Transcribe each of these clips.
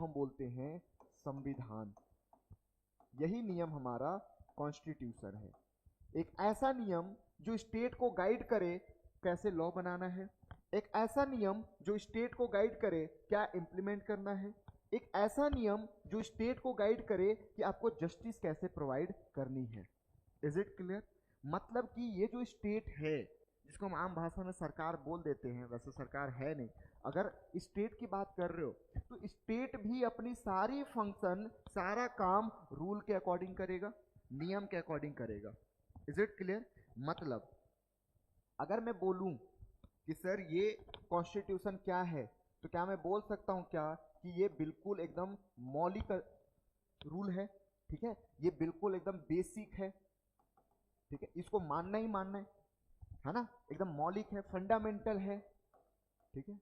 हम बोलते हैं संविधान। यही नियम हमारा कॉन्स्टिट्यूशन है। एक ऐसा नियम जो स्टेट को गाइड करे कैसे लॉ बनाना है, एक ऐसा नियम जो स्टेट को गाइड करे क्या इम्प्लीमेंट करना है, एक ऐसा नियम जो स्टेट को गाइड करे कि आपको जस्टिस कैसे प्रोवाइड करनी है। Is it clear? मतलब कि ये जो स्टेट है, जिसको हम आम भाषा में सरकार बोल देते हैं, वैसे सरकार है नहीं, अगर स्टेट की बात कर रहे हो तो स्टेट भी अपनी सारी फंक्शन, सारा काम रूल के अकॉर्डिंग करेगा, नियम के अकॉर्डिंग करेगा। Is it clear? मतलब अगर मैं बोलूं कि सर ये कॉन्स्टिट्यूशन क्या है, तो क्या मैं बोल सकता हूं क्या कि ये बिल्कुल एकदम मौलिक रूल है, ठीक है, ये बिल्कुल एकदम बेसिक है, ठीक है, इसको मानना ही मानना है ना, एकदम मौलिक है, फंडामेंटल है, ठीक है,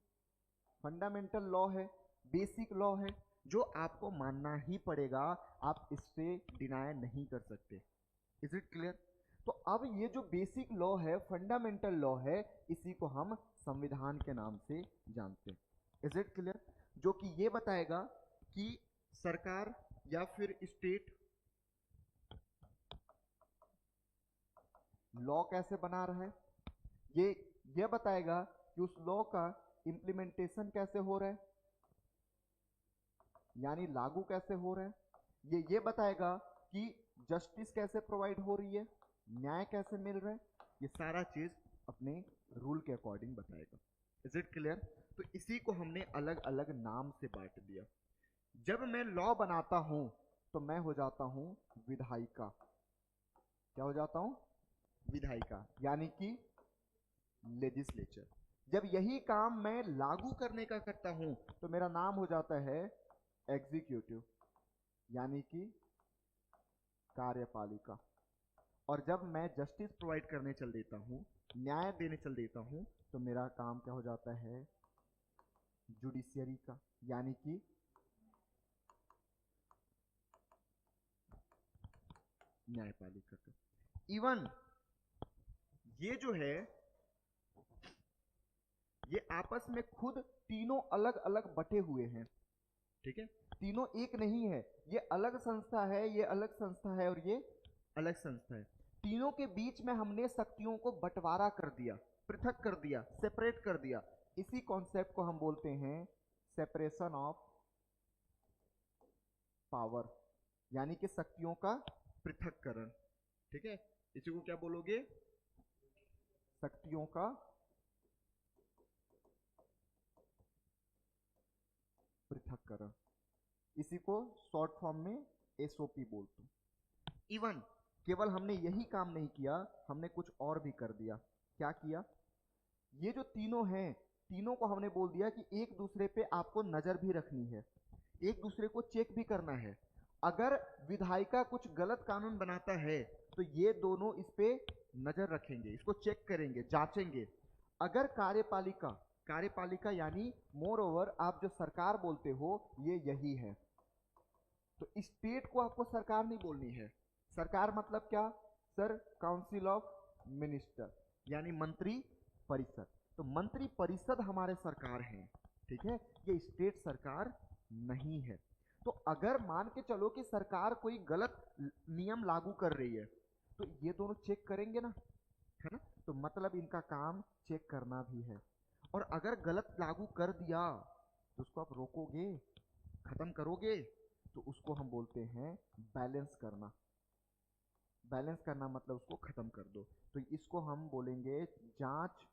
फंडामेंटल लॉ है, बेसिक लॉ है, जो आपको मानना ही पड़ेगा, आप इससे डिनाय नहीं कर सकते। Is it clear? तो अब ये जो बेसिक लॉ है, फंडामेंटल लॉ है, इसी को हम संविधान के नाम से जानते हैं। Is it clear? जो कि ये बताएगा कि सरकार या फिर स्टेट लॉ कैसे बना रहा है, ये बताएगा कि उस लॉ का इंप्लीमेंटेशन कैसे हो रहा है, यानी लागू कैसे हो रहा है, ये बताएगा कि जस्टिस कैसे प्रोवाइड हो रही है, न्याय कैसे मिल रहा है, ये सारा चीज अपने रूल के अकॉर्डिंग बताएगा। Is it clear? तो इसी को हमने अलग अलग नाम से बांट दिया। जब मैं लॉ बनाता हूं तो मैं हो जाता हूं विधायिका। क्या हो जाता हूं? विधायिका, यानी कि लेजिस्लेचर। जब यही काम मैं लागू करने का करता हूं तो मेरा नाम हो जाता है एग्जीक्यूटिव, यानी कि कार्यपालिका। और जब मैं जस्टिस प्रोवाइड करने चल देता हूं, न्याय देने चल देता हूं, तो मेरा काम क्या हो जाता है? जुडिशियरी का, यानी कि न्यायपालिका का। इवन ये जो है, ये आपस में खुद तीनों अलग अलग बटे हुए हैं, ठीक है, तीनों एक नहीं है, ये अलग संस्था है, ये अलग संस्था है, और ये अलग संस्था है। तीनों के बीच में हमने शक्तियों को बंटवारा कर दिया, पृथक कर दिया, सेपरेट कर दिया। इसी कॉन्सेप्ट को हम बोलते हैं सेपरेशन ऑफ पावर, यानी कि शक्तियों का पृथककरण, ठीक है, इसी को क्या बोलोगे? शक्तियों का पृथककरण। इसी को शॉर्ट फॉर्म में एसओपी बोलते हैं। इवन केवल हमने यही काम नहीं किया, हमने कुछ और भी कर दिया। क्या किया? ये जो तीनों हैं, तीनों को हमने बोल दिया कि एक दूसरे पे आपको नजर भी रखनी है, एक दूसरे को चेक भी करना है। अगर विधायिका कुछ गलत कानून बनाता है तो ये दोनों इस पे नजर रखेंगे, इसको चेक करेंगे, जांचेंगे। अगर कार्यपालिका, कार्यपालिका यानी मोर ओवर आप जो सरकार बोलते हो, ये यही है, तो स्टेट को आपको सरकार नहीं बोलनी है। सरकार मतलब क्या सर? काउंसिल ऑफ मिनिस्टर, यानी मंत्री परिषद। तो मंत्री परिषद हमारे सरकार हैं, ठीक है, ये स्टेट सरकार नहीं है। तो अगर मान के चलो कि सरकार कोई गलत नियम लागू कर रही है, तो ये दोनों चेक करेंगे ना, है ना, तो मतलब इनका काम चेक करना भी है। और अगर गलत लागू कर दिया तो उसको आप रोकोगे, खत्म करोगे, तो उसको हम बोलते हैं बैलेंस करना। बैलेंस करना मतलब उसको खत्म कर दो, तो इसको हम बोलेंगे जांच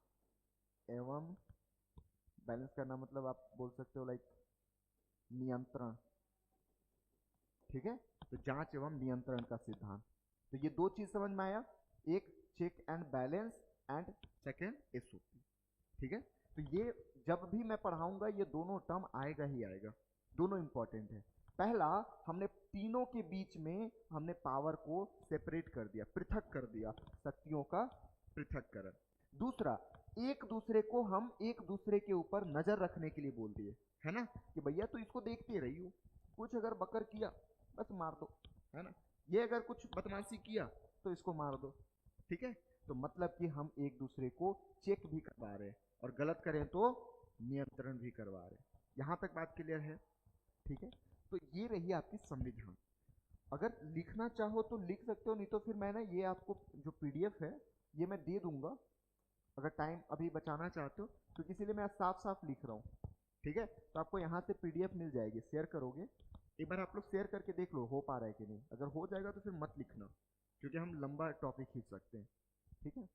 एवं, बैलेंस करना मतलब आप बोल सकते हो लाइक नियंत्रण, ठीक है, तो जांच एवं नियंत्रण का सिद्धांत। तो ये दो चीज समझ में आया, एक check and balance and second SOP, ठीक है। तो ये जब भी मैं पढ़ाऊंगा ये दोनों टर्म आएगा ही आएगा, दोनों इंपॉर्टेंट है। पहला, हमने तीनों के बीच में हमने पावर को सेपरेट कर दिया, पृथक कर दिया, शक्तियों का पृथककरण। दूसरा, एक दूसरे को हम एक दूसरे के ऊपर नजर रखने के लिए बोल दिए, है ना, कि भैया तो इसको देखते रही हो, कुछ अगर बकर किया बस मार दो, है ना, ये अगर कुछ बदमाशी किया तो इसको मार दो, ठीक है। तो मतलब कि हम एक दूसरे को चेक भी करवा रहे हैं और गलत करें तो नियंत्रण भी करवा रहे हैं। यहां तक बात क्लियर है? ठीक है, तो ये रही आपकी संविधान। अगर लिखना चाहो तो लिख सकते हो, नहीं तो फिर मैं ना ये आपको जो पीडीएफ है ये मैं दे दूंगा, अगर टाइम अभी बचाना चाहते हो, क्योंकि इसीलिए मैं साफ साफ लिख रहा हूँ। ठीक है, तो आपको यहाँ से पीडीएफ मिल जाएगी, शेयर करोगे, एक बार आप लोग शेयर करके देख लो हो पा रहा है कि नहीं। अगर हो जाएगा तो फिर मत लिखना, क्योंकि हम लंबा टॉपिक खींच सकते हैं। ठीक है,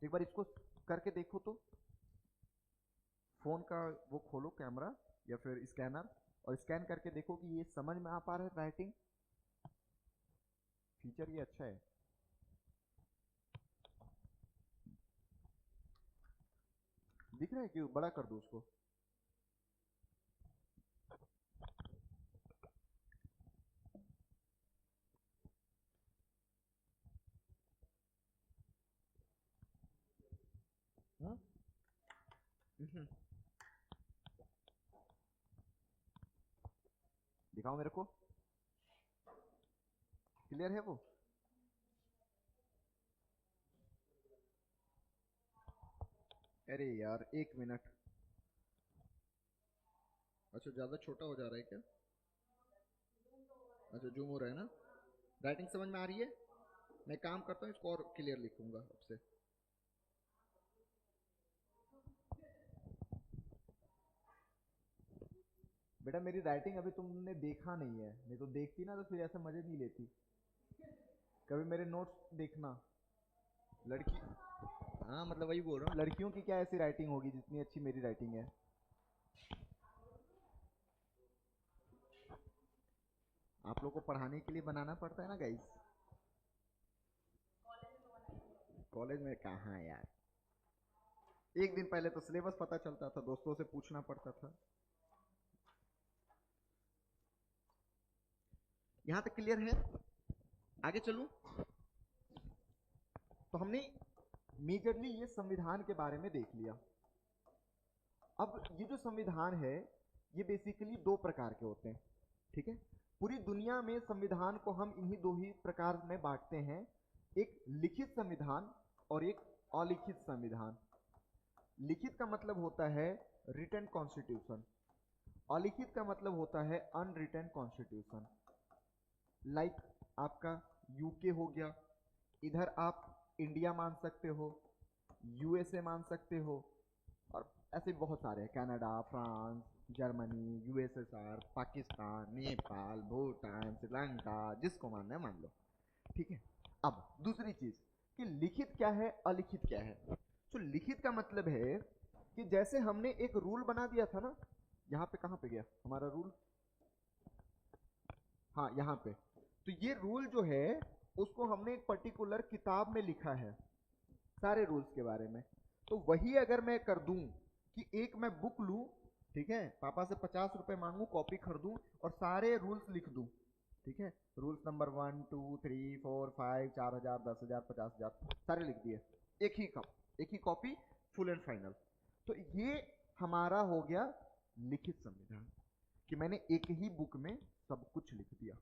एक बार इसको करके देखो तो, फोन का वो खोलो कैमरा या फिर स्कैनर और स्कैन करके देखो कि ये समझ में आ पा रहा है राइटिंग। फीचर ये अच्छा है। दिख रहा है कि बड़ा कर दो उसको? हाँ? दिखाओ मेरे को, क्लियर है वो? अरे यार 1 मिनट। अच्छा ज़्यादा छोटा हो जा रहा है क्या? अच्छा जूम हो रहा है ना। राइटिंग समझ में आ रही है? मैं काम करता हूँ, इसको और क्लियर लिखूंगा अब से। बेटा मेरी राइटिंग अभी तुमने देखा नहीं है, नहीं तो देखती ना तो फिर ऐसा मजे नहीं लेती। कभी मेरे नोट्स देखना। लड़की, हाँ मतलब वही बोल रहा हूँ, लड़कियों की क्या ऐसी राइटिंग होगी जितनी अच्छी मेरी राइटिंग है। आप लोग को पढ़ाने के लिए बनाना पड़ता है ना गाइस। कॉलेज में कहाँ यार, एक दिन पहले तो सिलेबस पता चलता था, दोस्तों से पूछना पड़ता था। यहां तक क्लियर है? आगे चलूं? तो हमने मेजरली ये संविधान के बारे में देख लिया। अब ये जो संविधान है ये बेसिकली दो प्रकार के होते हैं। ठीक है, पूरी दुनिया में संविधान को हम इन्हीं दो ही प्रकार में बांटते हैं, एक लिखित संविधान और एक अलिखित संविधान। लिखित का मतलब होता है रिटन कॉन्स्टिट्यूशन, अलिखित का मतलब होता है अनरिटन कॉन्स्टिट्यूशन। लाइक आपका यूके हो गया, इधर आप इंडिया मान सकते हो, यूएसए मान सकते हो, और ऐसे बहुत सारे हैं, Canada, France, Germany, USSR, Pakistan, Nepal, Bhutan, Sri Lanka, जिसको मानना है मान लो। ठीक है, अब दूसरी चीज कि लिखित क्या है अलिखित क्या है। तो लिखित का मतलब है कि जैसे हमने एक रूल बना दिया था ना, यहाँ पे कहाँ पे गया हमारा रूल, हाँ यहाँ पे, तो ये रूल जो है उसको हमने एक पर्टिकुलर किताब में लिखा है सारे रूल्स के बारे में। तो वही अगर मैं कर दूं कि एक मैं बुक लूं, ठीक है, पापा से 50 रुपए मांगू, कॉपी खरीदूं और सारे रूल्स लिख दूं, ठीक है, रूल्स नंबर 1 2 3 4 5, 4,000, 10,000, 50,000 सारे लिख दिए, एक ही कॉपी, फुल एंड फाइनल। तो ये हमारा हो गया लिखित संविधान, कि मैंने एक ही बुक में सब कुछ लिख दिया।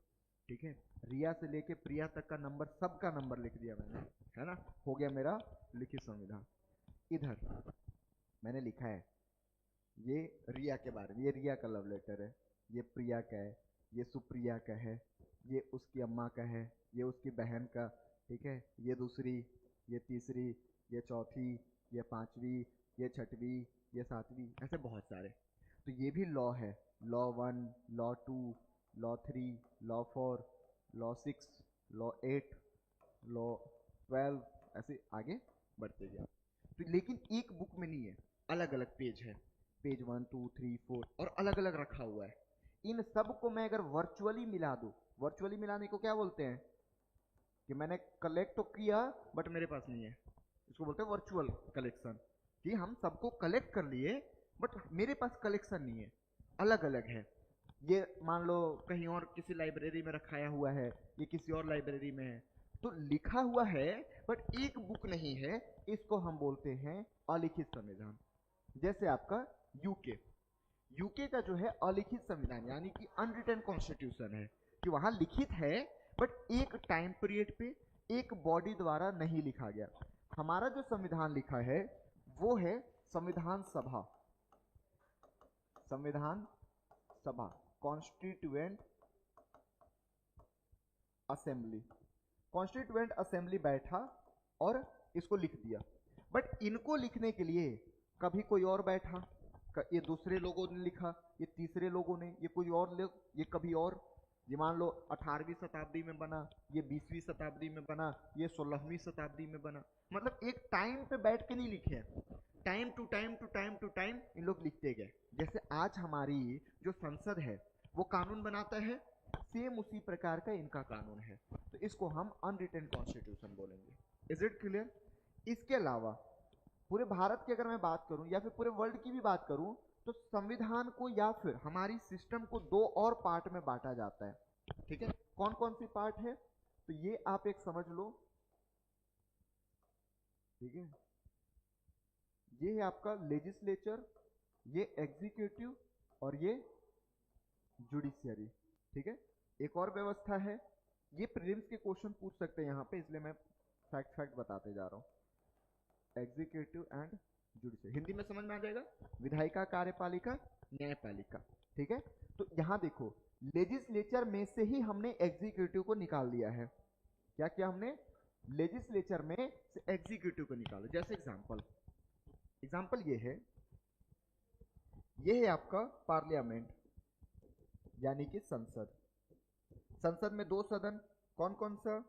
ठीक है, रिया से लेके प्रिया तक का नंबर, सबका नंबर लिख दिया मैंने, है ना, हो गया मेरा लिखित संविधान। इधर मैंने लिखा है ये रिया के बारे में, ये रिया का लव लेटर है, ये प्रिया का है, ये सुप्रिया का है, ये उसकी अम्मा का है, ये उसकी बहन का, ठीक है, ये दूसरी, ये तीसरी, ये चौथी, ये पांचवी, ये छठवीं, ये सातवीं, ऐसे बहुत सारे। तो ये भी लॉ है, law 1, law 2, law 3, law 4, law 6, law 8, law 12, ऐसे आगे बढ़ते गया। तो लेकिन एक बुक में नहीं है, अलग अलग पेज है, पेज 1 2 3 4 और अलग अलग रखा हुआ है। इन सब को मैं अगर वर्चुअली मिला दूं, वर्चुअली मिलाने को क्या बोलते हैं, कि मैंने कलेक्ट तो किया बट मेरे पास नहीं है, इसको बोलते हैं वर्चुअल कलेक्शन, कि हम सबको कलेक्ट कर लिए बट मेरे पास कलेक्शन नहीं है, अलग अलग है। ये मान लो कहीं और किसी लाइब्रेरी में रखाया हुआ है, ये किसी और लाइब्रेरी में है, तो लिखा हुआ है बट एक बुक नहीं है, इसको हम बोलते हैं अलिखित संविधान। जैसे आपका यूके, यूके का जो है अलिखित संविधान यानी कि अनरिटन कॉन्स्टिट्यूशन है, कि वहां लिखित है बट एक टाइम पीरियड पे एक बॉडी द्वारा नहीं लिखा गया। हमारा जो संविधान लिखा है वो है संविधान सभा, संविधान सभा, कॉन्स्टिट्यूएंट असेंबली। कॉन्स्टिट्यूएंट असेंबली बैठा और इसको लिख दिया। बट इनको लिखने के लिए कभी कोई और बैठा, ये दूसरे लोगों ने लिखा, ये तीसरे लोगों ने, ये कोई और लोग, ये कभी और, ये मान लो 18वीं शताब्दी में बना, ये 20वीं शताब्दी में बना, ये 16वीं शताब्दी में बना। मतलब एक टाइम पे बैठ के नहीं लिखे, time to time to time to time इन लोग लिखते गए। जैसे आज हमारी जो संसद है वो कानून बनाता है, सेम उसी प्रकार का इनका कानून है, तो इसको हम अनरिटन कॉन्स्टिट्यूशन बोलेंगे। Is it clear? इसके अलावा पूरे भारत की अगर मैं बात करूं या फिर पूरे वर्ल्ड की भी बात करूं तो संविधान को या फिर हमारी सिस्टम को दो और पार्ट में बांटा जाता है। ठीक है, कौन कौन सी पार्ट है? तो ये आप एक समझ लो, ठीक है, ये है आपका लेजिस्लेचर, ये एग्जीक्यूटिव और ये जुडिशियरी। ठीक है, एक और व्यवस्था है, ये प्रीलिम्स के क्वेश्चन पूछ सकते हैं यहां पे, इसलिए मैं फैक्ट बताते जा रहा हूं। एग्जीक्यूटिव एंड जुडिशियरी हिंदी में समझ में आ जाएगा, विधायिका, कार्यपालिका, न्यायपालिका। ठीक है, तो यहां देखो लेजिस्लेचर में से ही हमने एग्जीक्यूटिव को निकाल दिया है। क्या किया हमने? लेजिस्लेचर में से एग्जीक्यूटिव को निकाला। जैसे एग्जाम्पल ये है आपका पार्लियामेंट यानी कि संसद। संसद में दो सदन, कौन कौन सा?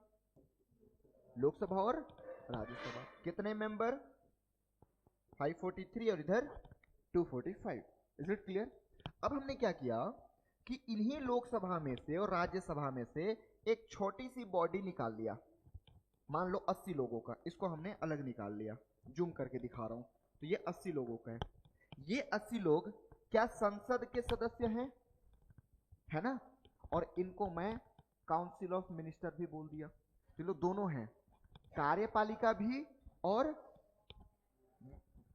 लोकसभा और राज्यसभा। कितने मेंबर? 543 और इधर 245। Is it clear? अब हमने क्या किया कि इन्हीं लोकसभा में से और राज्यसभा में से एक छोटी सी बॉडी निकाल लिया, मान लो 80 लोगों का, इसको हमने अलग निकाल लिया, जूम करके दिखा रहा हूं, तो ये 80 लोगों का है। ये 80 लोग क्या संसद के सदस्य हैं? है ना? और इनको मैं काउंसिल ऑफ मिनिस्टर भी बोल दिया, तो लोग दोनों हैं, कार्यपालिका भी और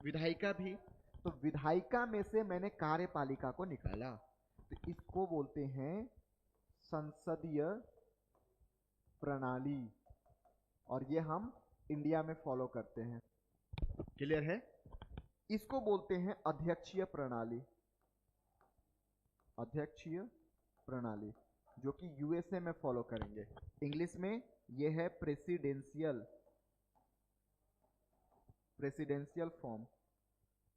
विधायिका भी। तो विधायिका में से मैंने कार्यपालिका को निकाला, तो इसको बोलते हैं संसदीय प्रणाली, और ये हम इंडिया में फॉलो करते हैं। क्लियर है? इसको बोलते हैं अध्यक्षीय प्रणाली। अध्यक्षीय प्रणाली जो कि यूएसए में फॉलो करेंगे। इंग्लिश में ये है प्रेसिडेंशियल फॉर्म,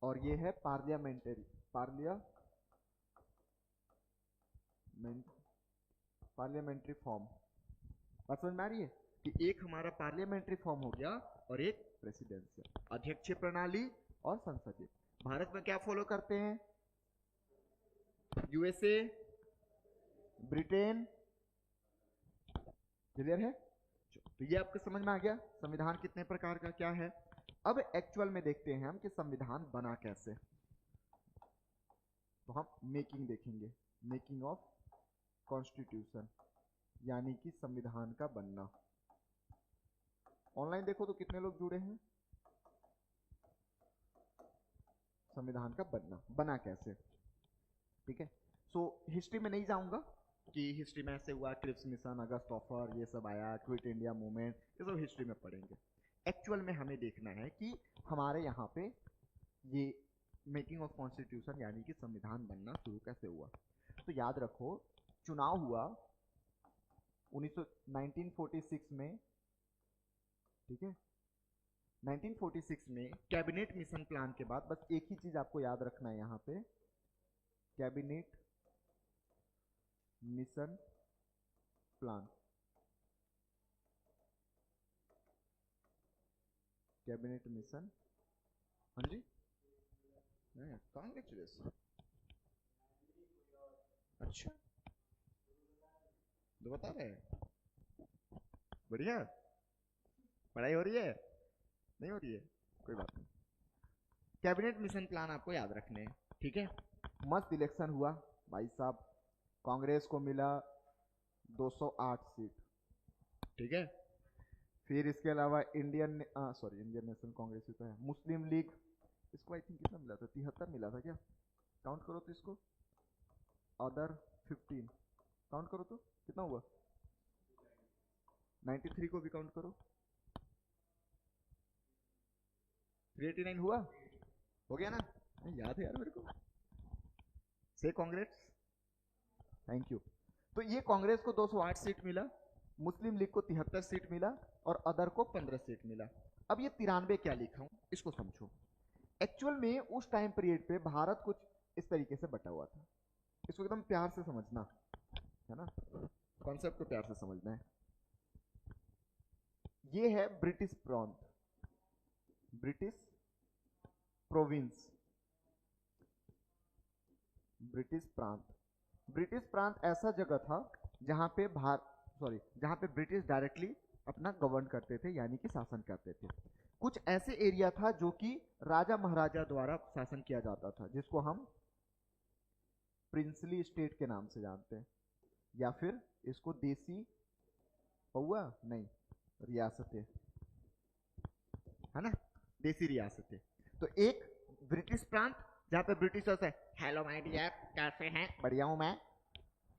और ये है पार्लियामेंट्री फॉर्म। बात समझ में आ रही है कि एक हमारा पार्लियामेंट्री फॉर्म हो गया और एक प्रेसिडेंशियल। अध्यक्षीय प्रणाली और संसदीय। भारत में क्या फॉलो करते हैं? USA, Britain. क्लियर है? तो ये आपको समझ में आ गया संविधान कितने प्रकार का क्या है। अब एक्चुअल में देखते हैं हम कि संविधान बना कैसे। तो हम मेकिंग देखेंगे, मेकिंग ऑफ कॉन्स्टिट्यूशन, यानी कि संविधान का बनना। ऑनलाइन देखो तो कितने लोग जुड़े हैं। संविधान का बनना, बना कैसे? ठीक है, सो हिस्ट्री में नहीं जाऊंगा कि हिस्ट्री में ऐसे हुआ, क्रिप्स मिशन, अगस्त ऑफर, ये सब आया, क्विट इंडिया मूवमेंट, ये सब हिस्ट्री में पढ़ेंगे। एक्चुअल में हमें देखना है कि हमारे यहाँ पे ये मेकिंग ऑफ कॉन्स्टिट्यूशन यानी कि संविधान बनना शुरू कैसे हुआ। तो याद रखो, चुनाव हुआ 1946 में। ठीक है, 1946 में कैबिनेट मिशन प्लान के बाद बस एक ही चीज आपको याद रखना है यहाँ पे, cabinet mission plan. Cabinet mission, हाँ जी, कांग्रेचुलेशन। अच्छा, तो बता रहे हैं, बढ़िया। पढ़ाई हो रही है? नहीं हो रही है? कोई बात नहीं। कैबिनेट मिशन प्लान आपको याद रखने हैं। ठीक है, मस्त इलेक्शन हुआ भाई साहब, कांग्रेस को मिला 208 सीट। ठीक है, फिर इसके अलावा इंडियन नेशनल कांग्रेस ही तो है, मुस्लिम लीग, इसको आई थिंक कितना मिला था, 73 मिला था क्या? काउंट करो तो इसको, अदर 15 काउंट करो तो कितना हुआ, 93 को भी काउंट करो, 389 हुआ, हो गया ना? याद है यार मेरे को। से कांग्रेस थैंक यू। तो ये कांग्रेस को 208 सीट मिला, मुस्लिम लीग को 73 सीट मिला और अदर को 15 सीट मिला। अब ये 93 क्या लिखा हूं इसको समझो। एक्चुअल में उस टाइम पीरियड पे भारत कुछ इस तरीके से बटा हुआ था। इसको एकदम प्यार से समझना है ना, कॉन्सेप्ट को प्यार से समझना है। ये है ब्रिटिश प्रांत, ब्रिटिश प्रोविंस, ब्रिटिश प्रांत। ब्रिटिश प्रांत ऐसा जगह था जहां पे जहां पे ब्रिटिश डायरेक्टली अपना गवर्न करते थे, यानी कि शासन करते थे। कुछ ऐसे एरिया था जो कि राजा महाराजा द्वारा शासन किया जाता था, जिसको हम प्रिंसली स्टेट के नाम से जानते हैं, या फिर इसको देसी पौआ नहीं, रियासतें, है ना, देसी रियासतें। तो एक ब्रिटिश प्रांत जहां पे ब्रिटिशर्स है, हेलो माय डियर कैसे हैं, बढ़िया हूं मैं,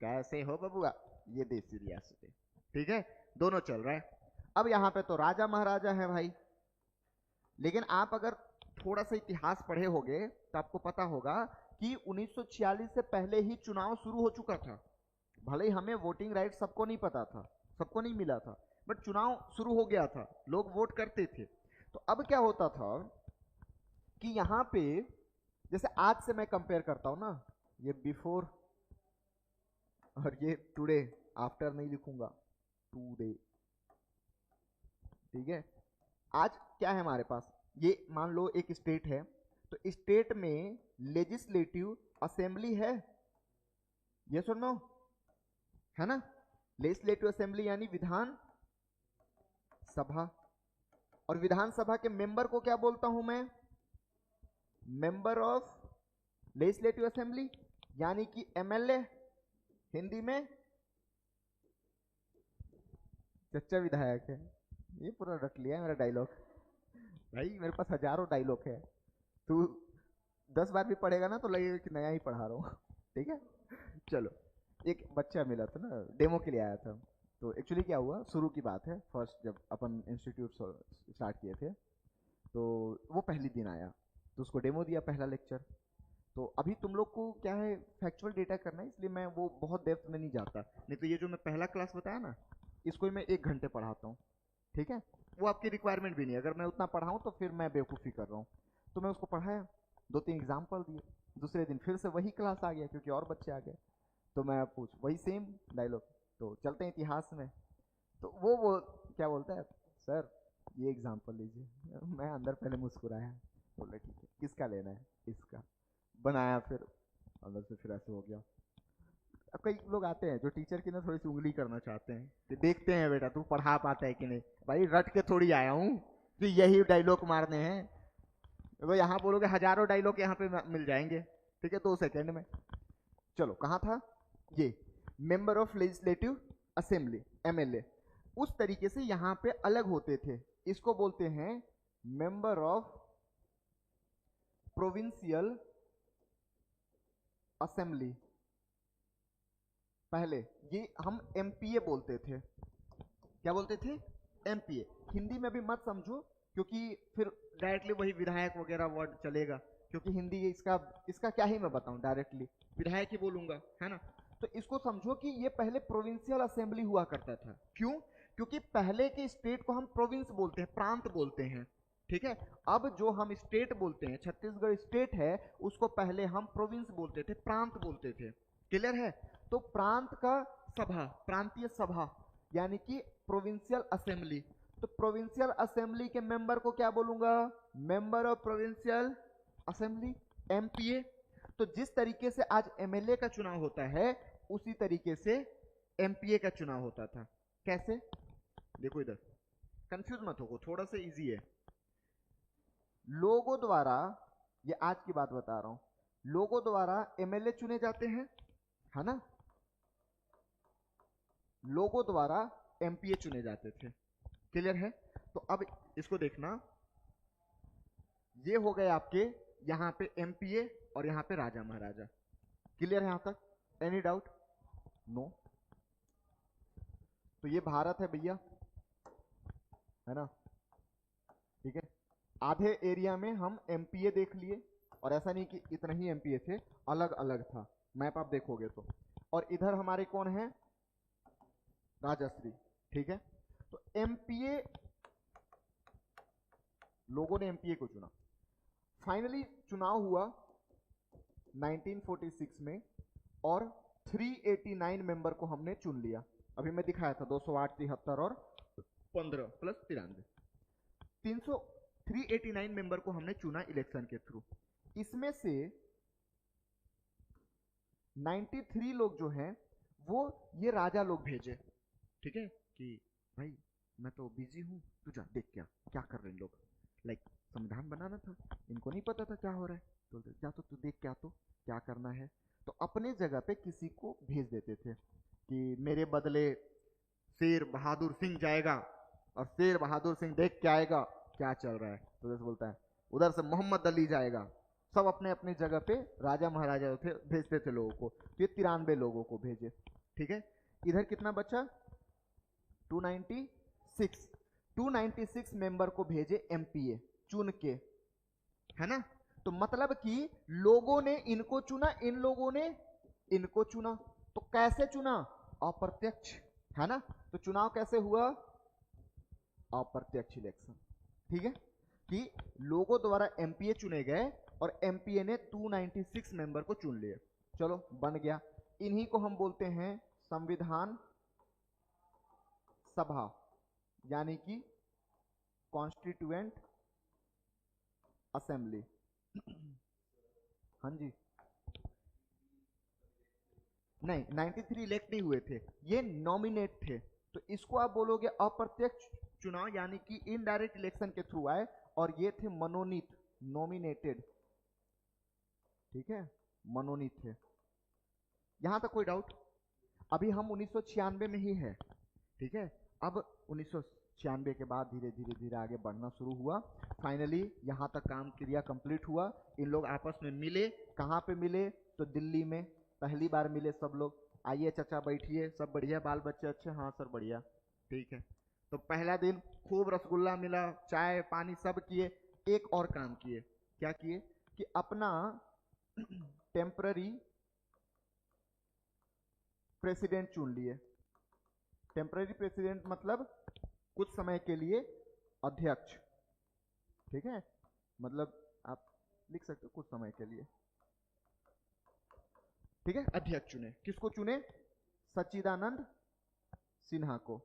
कैसे हो बबुआ, ये देसी रियासतें। ठीक है, दोनों चल रहा है। अब यहां पे तो राजा महाराजा है भाई, लेकिन आप अगर थोड़ा सा इतिहास पढ़े होंगे तो आपको पता होगा कि 1946 से पहले ही चुनाव शुरू हो चुका था। भले ही हमें वोटिंग राइट सबको नहीं पता था, सबको नहीं मिला था, बट चुनाव शुरू हो गया था, लोग वोट करते थे। तो अब क्या होता था कि यहां पे जैसे आज से मैं कंपेयर करता हूं ना, ये बिफोर और ये टुडे, आफ्टर नहीं लिखूंगा, टुडे। ठीक है, आज क्या है हमारे पास, ये मान लो एक स्टेट है, तो स्टेट में लेजिस्लेटिव असेंबली है, ये सुनो, है ना, लेजिस्लेटिव असेंबली यानी विधान सभा। और विधानसभा के मेंबर को क्या बोलता हूं मैं, मेंबर ऑफ लेजिस्लेटिव असेंबली, यानी कि एमएलए, हिंदी में चच्चा विधायक है। ये पूरा रख लिया है मेरा डायलॉग भाई, मेरे पास हजारों डायलॉग है, तू 10 बार भी पढ़ेगा ना तो लगेगा कि नया ही पढ़ा रहा हूँ। ठीक है, चलो, एक बच्चा मिला था ना, डेमो के लिए आया था। तो एक्चुअली क्या हुआ, शुरू की बात है, फर्स्ट जब अपन इंस्टीट्यूट स्टार्ट किए थे, तो वो पहली दिन आया, तो उसको डेमो दिया, पहला लेक्चर। तो अभी तुम लोग को क्या है, फैक्चुअल डेटा करना है, इसलिए मैं वो बहुत डेप्थ में नहीं जाता, नहीं तो ये जो मैं पहला क्लास बताया ना, इसको ही मैं 1 घंटे पढ़ाता हूँ। ठीक है, वो आपकी रिक्वायरमेंट भी नहीं, अगर मैं उतना पढ़ाऊँ तो फिर मैं बेवकूफ़ी कर रहा हूँ। तो मैं उसको पढ़ाया, 2-3 एग्जाम्पल दिए, दूसरे दिन फिर से वही क्लास आ गया क्योंकि और बच्चे आ गए, तो मैं पूछ वही सेम डायलॉग, तो चलते हैं इतिहास में। तो वो क्या बोलता है, सर ये एग्जाम्पल लीजिए। मैं अंदर पहले मुस्कुराया, बोला ठीक है, किसका लेना है, इसका, बनाया, फिर अंदर से फिर ऐसे हो गया। अब कई लोग आते हैं जो टीचर की ना थोड़ी सी उंगली करना चाहते हैं कि देखते हैं बेटा तू पढ़ा पाता है कि नहीं। भाई रट के थोड़ी आया हूँ कि यही डायलॉग मारने हैं, तो यहाँ बोलोगे हजारों डायलॉग यहाँ पे मिल जाएंगे। ठीक है, 2 सेकेंड में। चलो कहाँ था ये, member of legislative assembly, MLA, उस तरीके से यहाँ पे अलग होते थे। इसको बोलते हैं मेंबर ऑफ प्रोविंशियल असेंबली। पहले ये हम एमपीए बोलते थे, क्या बोलते थे, एमपीए। हिंदी में भी मत समझो क्योंकि फिर डायरेक्टली वही विधायक वगैरह वर्ड चलेगा, क्योंकि हिंदी इसका क्या ही मैं बताऊं, डायरेक्टली विधायक ही बोलूंगा, है ना। तो इसको समझो कि ये पहले प्रोविंशियल असेंबली हुआ करता था। क्यों, क्योंकि पहले के स्टेट को हम प्रोविंस बोलते हैं, प्रांत बोलते हैं। ठीक है, अब जो हम स्टेट बोलते हैं, छत्तीसगढ़ स्टेट है, उसको पहले हम प्रोविंस बोलते थे, प्रांत बोलते थे। क्लियर है, तो प्रांत का सभा, प्रांतीय सभा, यानी कि प्रोविंशियल असेंबली। तो प्रोविंशियल असेंबली के मेंबर को क्या बोलूंगा, member of provincial assembly, MPa. तो जिस तरीके से आज एमएलए का चुनाव होता है, उसी तरीके से एमपीए का चुनाव होता था। कैसे, देखो इधर, कंफ्यूज मत हो, थोड़ा सा इजी है। लोगों द्वारा, ये आज की बात बता रहा हूं, लोगों द्वारा एमएलए चुने जाते हैं, है ना, लोगों द्वारा एमपीए चुने जाते थे। क्लियर है, तो अब इसको देखना, ये हो गए आपके यहां पे एमपीए और यहां पे राजा महाराजा। क्लियर है यहां तक, एनी डाउट, नो। तो ये भारत है भैया, है ना। ठीक है, आधे एरिया में हम एमपीए देख लिए, और ऐसा नहीं कि इतना ही एमपीए थे, अलग अलग था, मैप आप देखोगे तो और इधर हमारे कौन है, राजश्री। ठीक है, तो एमपीए, लोगों ने एमपीए को चुना। फाइनली चुनाव हुआ 1946 में और 389 मेंबर को हमने चुन लिया। अभी मैं दिखाया था 208, 73 और 15 प्लस 93, 389 मेंबर को हमने चुना इलेक्शन के थ्रू। इसमें से 93 लोग जो हैं वो ये राजा लोग भेजे, ठीक है, कि भाई मैं तो बिजी हूँ, तू जा देख क्या क्या कर रहे हैं लोग, लाइक संविधान बनाना था, इनको नहीं पता था क्या हो रहा है, तो जा तो तू देख क्या, तो क्या करना है। तो अपने जगह पे किसी को भेज देते थे कि मेरे बदले शेर बहादुर सिंह जाएगा, और शेर बहादुर सिंह देख के आएगा क्या चल रहा है, तो जैसे बोलता है उधर से मोहम्मद अली जाएगा। सब अपने अपनी जगह पे राजा महाराजा थे, भेजते थे लोगों को। तो ये 93 लोगों को भेजे। ठीक है, इधर कितना बचा, 296। 296 मेंबर को भेजे एमपीए चुन के, है ना। तो मतलब कि लोगों ने इनको चुना, इन लोगों ने इनको चुना। तो कैसे चुना, अप्रत्यक्ष, है ना। तो चुनाव कैसे हुआ, अप्रत्यक्ष इलेक्शन। ठीक है, कि लोगों द्वारा एमपीए चुने गए और एमपीए ने 296 मेंबर को चुन लिए। चलो बन गया। इन्हीं को हम बोलते हैं संविधान सभा, यानी कि कॉन्स्टिट्यूएंट असेंबली। हाँ जी, नहीं 93 इलेक्ट नहीं हुए थे, ये नॉमिनेट थे। तो इसको आप बोलोगे अप्रत्यक्ष चुनाव, यानी कि इनडायरेक्ट इलेक्शन के थ्रू आए, और ये थे मनोनीत, नॉमिनेटेड। ठीक है, मनोनीत थे। यहां तक कोई डाउट। अभी हम 1996 में ही है। ठीक है, अब 1996 के बाद धीरे धीरे धीरे आगे बढ़ना शुरू हुआ। फाइनली यहां तक काम क्रिया कंप्लीट हुआ। इन लोग आपस में मिले, कहां पे मिले, तो दिल्ली में पहली बार मिले सब लोग। आइए चाचा बैठिए, सब बढ़िया, बाल बच्चे अच्छे, हाँ सर बढ़िया। ठीक है, तो पहला दिन खूब रसगुल्ला मिला, चाय पानी सब किए। एक और काम किए, क्या किए कि अपना टेम्पररी प्रेसिडेंट चुन लिए। टेम्पररी प्रेसिडेंट मतलब कुछ समय के लिए अध्यक्ष। ठीक है, मतलब आप लिख सकते हो कुछ समय के लिए। ठीक है, अध्यक्ष चुने। किसको चुने, सच्चिदानंद सिन्हा को,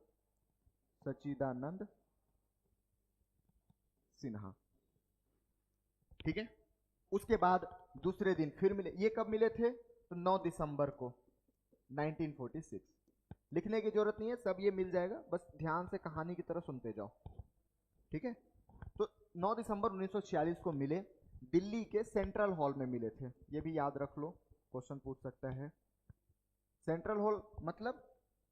सच्चिदानंद सिन्हा। ठीक है, उसके बाद दूसरे दिन फिर मिले। ये कब मिले थे, तो 9 दिसंबर को 1946। लिखने की जरूरत नहीं है, सब ये मिल जाएगा, बस ध्यान से कहानी की तरह सुनते जाओ। ठीक है, तो 9 दिसंबर 1946 को मिले, दिल्ली के सेंट्रल हॉल में मिले थे। ये भी याद रख लो, क्वेश्चन पूछ सकता है। सेंट्रल हॉल मतलब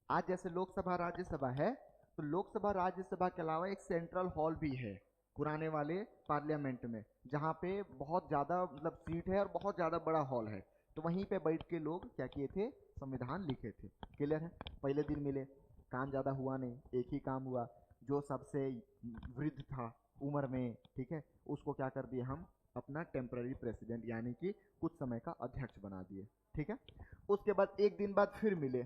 आज जैसे लोकसभा राज्यसभा है, तो लोकसभा राज्यसभा के अलावा एक सेंट्रल हॉल भी है पुराने वाले पार्लियामेंट में, जहाँ पे बहुत ज़्यादा मतलब सीट है और बहुत ज़्यादा बड़ा हॉल है। तो वहीं पे बैठ के लोग क्या किए थे, संविधान लिखे थे। क्लियर है। पहले दिन मिले, काम ज़्यादा हुआ नहीं, एक ही काम हुआ। जो सबसे वृद्ध था उम्र में, ठीक है, उसको क्या कर दिए हम, अपना टेम्पररी प्रेसिडेंट यानी कि कुछ समय का अध्यक्ष बना दिए। ठीक है, उसके बाद एक दिन बाद फिर मिले,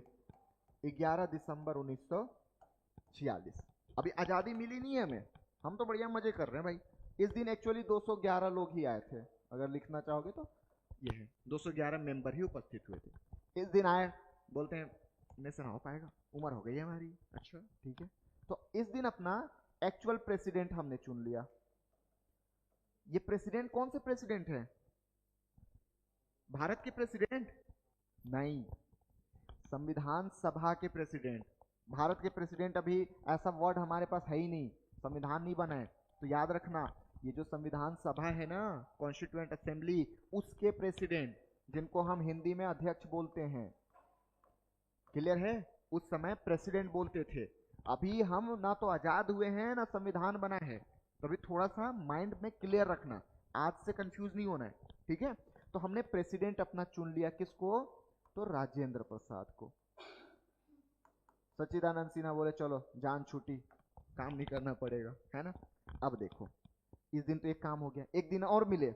11 दिसंबर 1946। अभी आज़ादी मिली नहीं है हमें, हम तो बढ़िया मजे कर रहे हैं भाई। इस दिन एक्चुअली 211 लोग ही आए थे, अगर लिखना चाहोगे तो ये है, 211 मेंबर ही उपस्थित हुए थे। इस दिन आए, बोलते हैं मैं से ना हो पाएगा, उम्र हो गई है हमारी। अच्छा ठीक है, तो इस दिन अपना एक्चुअल प्रेसिडेंट हमने चुन लिया। ये प्रेसिडेंट कौन से प्रेसिडेंट है, भारत के प्रेसिडेंट नहीं, संविधान सभा के प्रेसिडेंट। भारत के प्रेसिडेंट अभी ऐसा वर्ड हमारे पास है ही नहीं, संविधान नहीं बना है। तो याद रखना, ये जो संविधान सभा है ना, कॉन्स्टिट्यूएंट असेंबली, उसके प्रेसिडेंट, जिनको हम हिंदी में अध्यक्ष बोलते हैं। क्लियर है, उस समय प्रेसिडेंट बोलते थे। अभी हम ना तो आजाद हुए हैं ना संविधान बना है, तो अभी थोड़ा सा माइंड में क्लियर रखना, आज से कंफ्यूज नहीं होना है। ठीक है, तो हमने प्रेसिडेंट अपना चुन लिया, किसको, तो राजेंद्र प्रसाद को। सच्चिदानंद सिन्हा बोले चलो जान छूटी, काम नहीं करना पड़ेगा, है ना। अब देखो, इस दिन तो एक काम हो गया, एक दिन और मिले,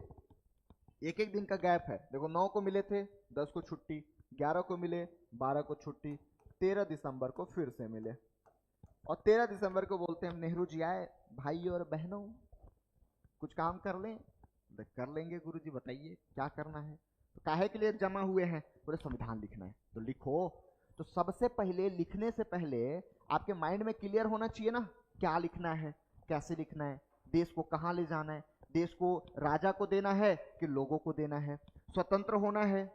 एक एक दिन का गैप है। देखो 9 को मिले थे, 10 को छुट्टी, 11 को मिले, 12 को छुट्टी, 13 दिसंबर को फिर से मिले और 13 दिसंबर को बोलते हैं हम नेहरू जी आए, भाई और बहनों कुछ काम कर लें। कर लेंगे गुरुजी, बताइए क्या करना है। तो काहे के लिए जमा हुए हैं? पूरे संविधान लिखना है, तो लिखो। तो सबसे पहले लिखने से पहले आपके माइंड में क्लियर होना चाहिए ना, क्या लिखना है, कैसे लिखना है, देश को कहाँ ले जाना है, देश को राजा को देना है कि लोगों को देना है, स्वतंत्र होना है,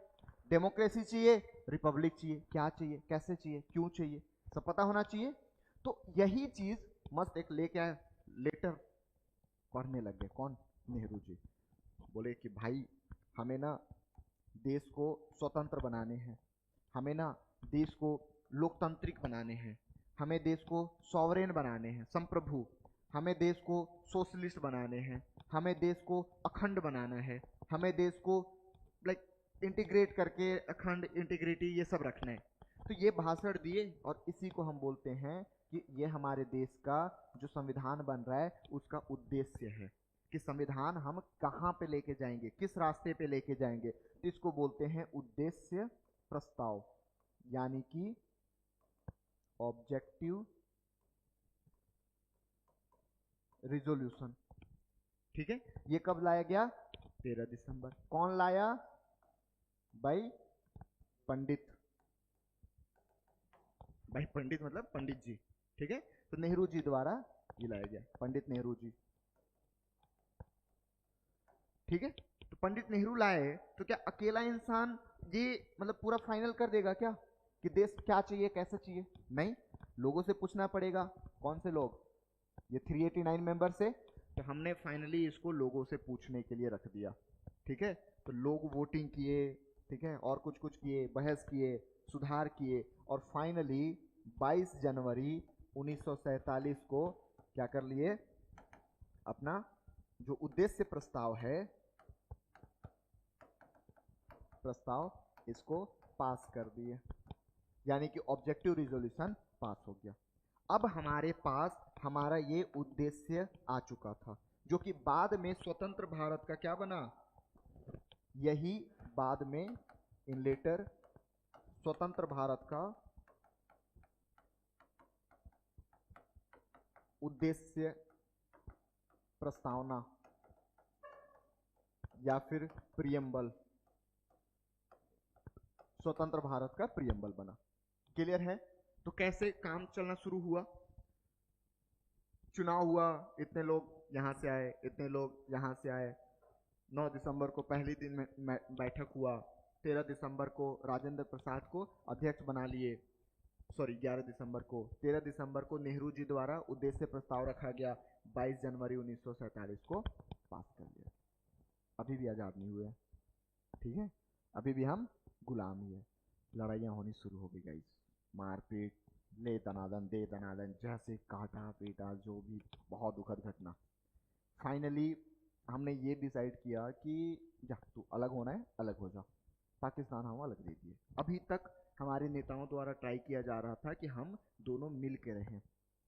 डेमोक्रेसी चाहिए, रिपब्लिक चाहिए, क्या चाहिए, कैसे चाहिए, क्यों चाहिए, सब पता होना चाहिए। तो यही चीज मस्त एक लेके आए, लेटर पढ़ने लग गए। कौन? नेहरू जी। बोले कि भाई हमें ना देश को स्वतंत्र बनाने हैं, हमें ना देश को लोकतांत्रिक बनाने हैं, हमें देश को सॉवरेन बनाने हैं, संप्रभु, हमें देश को सोशलिस्ट बनाने हैं, हमें देश को अखंड बनाना है, हमें देश को लाइक इंटीग्रेट करके अखंड इंटीग्रिटी ये सब रखना है। तो ये भाषण दिए और इसी को हम बोलते हैं कि ये हमारे देश का जो संविधान बन रहा है उसका उद्देश्य है कि संविधान हम कहाँ पे लेके जाएंगे, किस रास्ते पे लेके जाएंगे। तो इसको बोलते हैं उद्देश्य प्रस्ताव, यानी कि ऑब्जेक्टिव रिजोल्यूशन। ठीक है, ये कब लाया गया? 13 दिसंबर। कौन लाया भाई? पंडित। भाई पंडित मतलब पंडित जी। ठीक है, तो नेहरू जी द्वारा ये लाया गया, पंडित नेहरू जी। ठीक है, तो पंडित नेहरू लाए तो क्या अकेला इंसान ये मतलब पूरा फाइनल कर देगा क्या कि देश क्या चाहिए, कैसे चाहिए? नहीं, लोगों से पूछना पड़ेगा। कौन से लोग? ये 389 मेंबर से। तो हमने फाइनली इसको लोगों से पूछने के लिए रख दिया। ठीक है, तो लोग वोटिंग किए, ठीक है, और कुछ कुछ किए, बहस किए, सुधार किए और फाइनली 22 जनवरी 1947 को क्या कर लिए? अपना जो उद्देश्य प्रस्ताव है, प्रस्ताव, इसको पास कर दिए, यानी कि ऑब्जेक्टिव रिजोल्यूशन पास हो गया। अब हमारे पास हमारा ये उद्देश्य आ चुका था, जो कि बाद में स्वतंत्र भारत का क्या बना? यही बाद में इन लेटर स्वतंत्र भारत का उद्देश्य प्रस्तावना या फिर प्रियम्बल, स्वतंत्र भारत का प्रियम्बल बना। क्लियर है? तो कैसे काम चलना शुरू हुआ? चुनाव हुआ, इतने लोग यहां से आए, इतने लोग यहां से आए। 9 दिसंबर को पहले दिन में बैठक हुआ, 13 दिसंबर को राजेंद्र प्रसाद को अध्यक्ष बना लिए, सॉरी 11 दिसंबर को, 13 दिसंबर को नेहरू जी द्वारा उद्देश्य प्रस्ताव रखा गया, 22 जनवरी 1947 को पास कर लिया। अभी भी आजाद नहीं हुए, ठीक है, अभी भी हम गुलाम ही है। लड़ाइयाँ होनी शुरू हो गई गाइस, मारपीट, ले दनादन दे दनादन, जैसे काटा पीटा, जो भी, बहुत दुखद घटना। फाइनली हमने ये डिसाइड किया कि जा तू अलग होना है अलग हो जा, पाकिस्तान हम अलग दे दिए। अभी तक हमारे नेताओं द्वारा ट्राई किया जा रहा था कि हम दोनों मिल के रहें,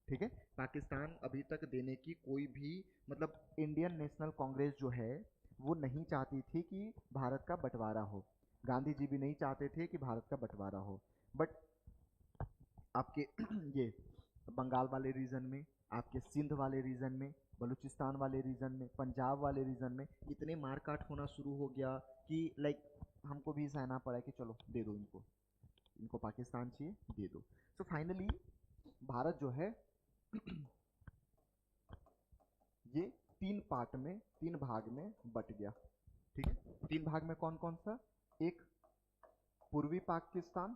ठीक है। पाकिस्तान अभी तक देने की कोई भी मतलब इंडियन नेशनल कांग्रेस जो है वो नहीं चाहती थी कि भारत का बंटवारा हो, गांधी जी भी नहीं चाहते थे कि भारत का बंटवारा हो। बट आपके ये बंगाल वाले रीजन में, आपके सिंध वाले रीजन में, बलूचिस्तान वाले रीजन में, पंजाब वाले रीजन में इतने मारकाट होना शुरू हो गया कि लाइक हमको भी सहना पड़ा कि चलो दे दो इनको, इनको पाकिस्तान चाहिए दे दो। सो फाइनली भारत जो है ये 3 पार्ट में, 3 भाग में बट गया, ठीक है। 3 भाग में कौन कौन सा? एक पूर्वी पाकिस्तान,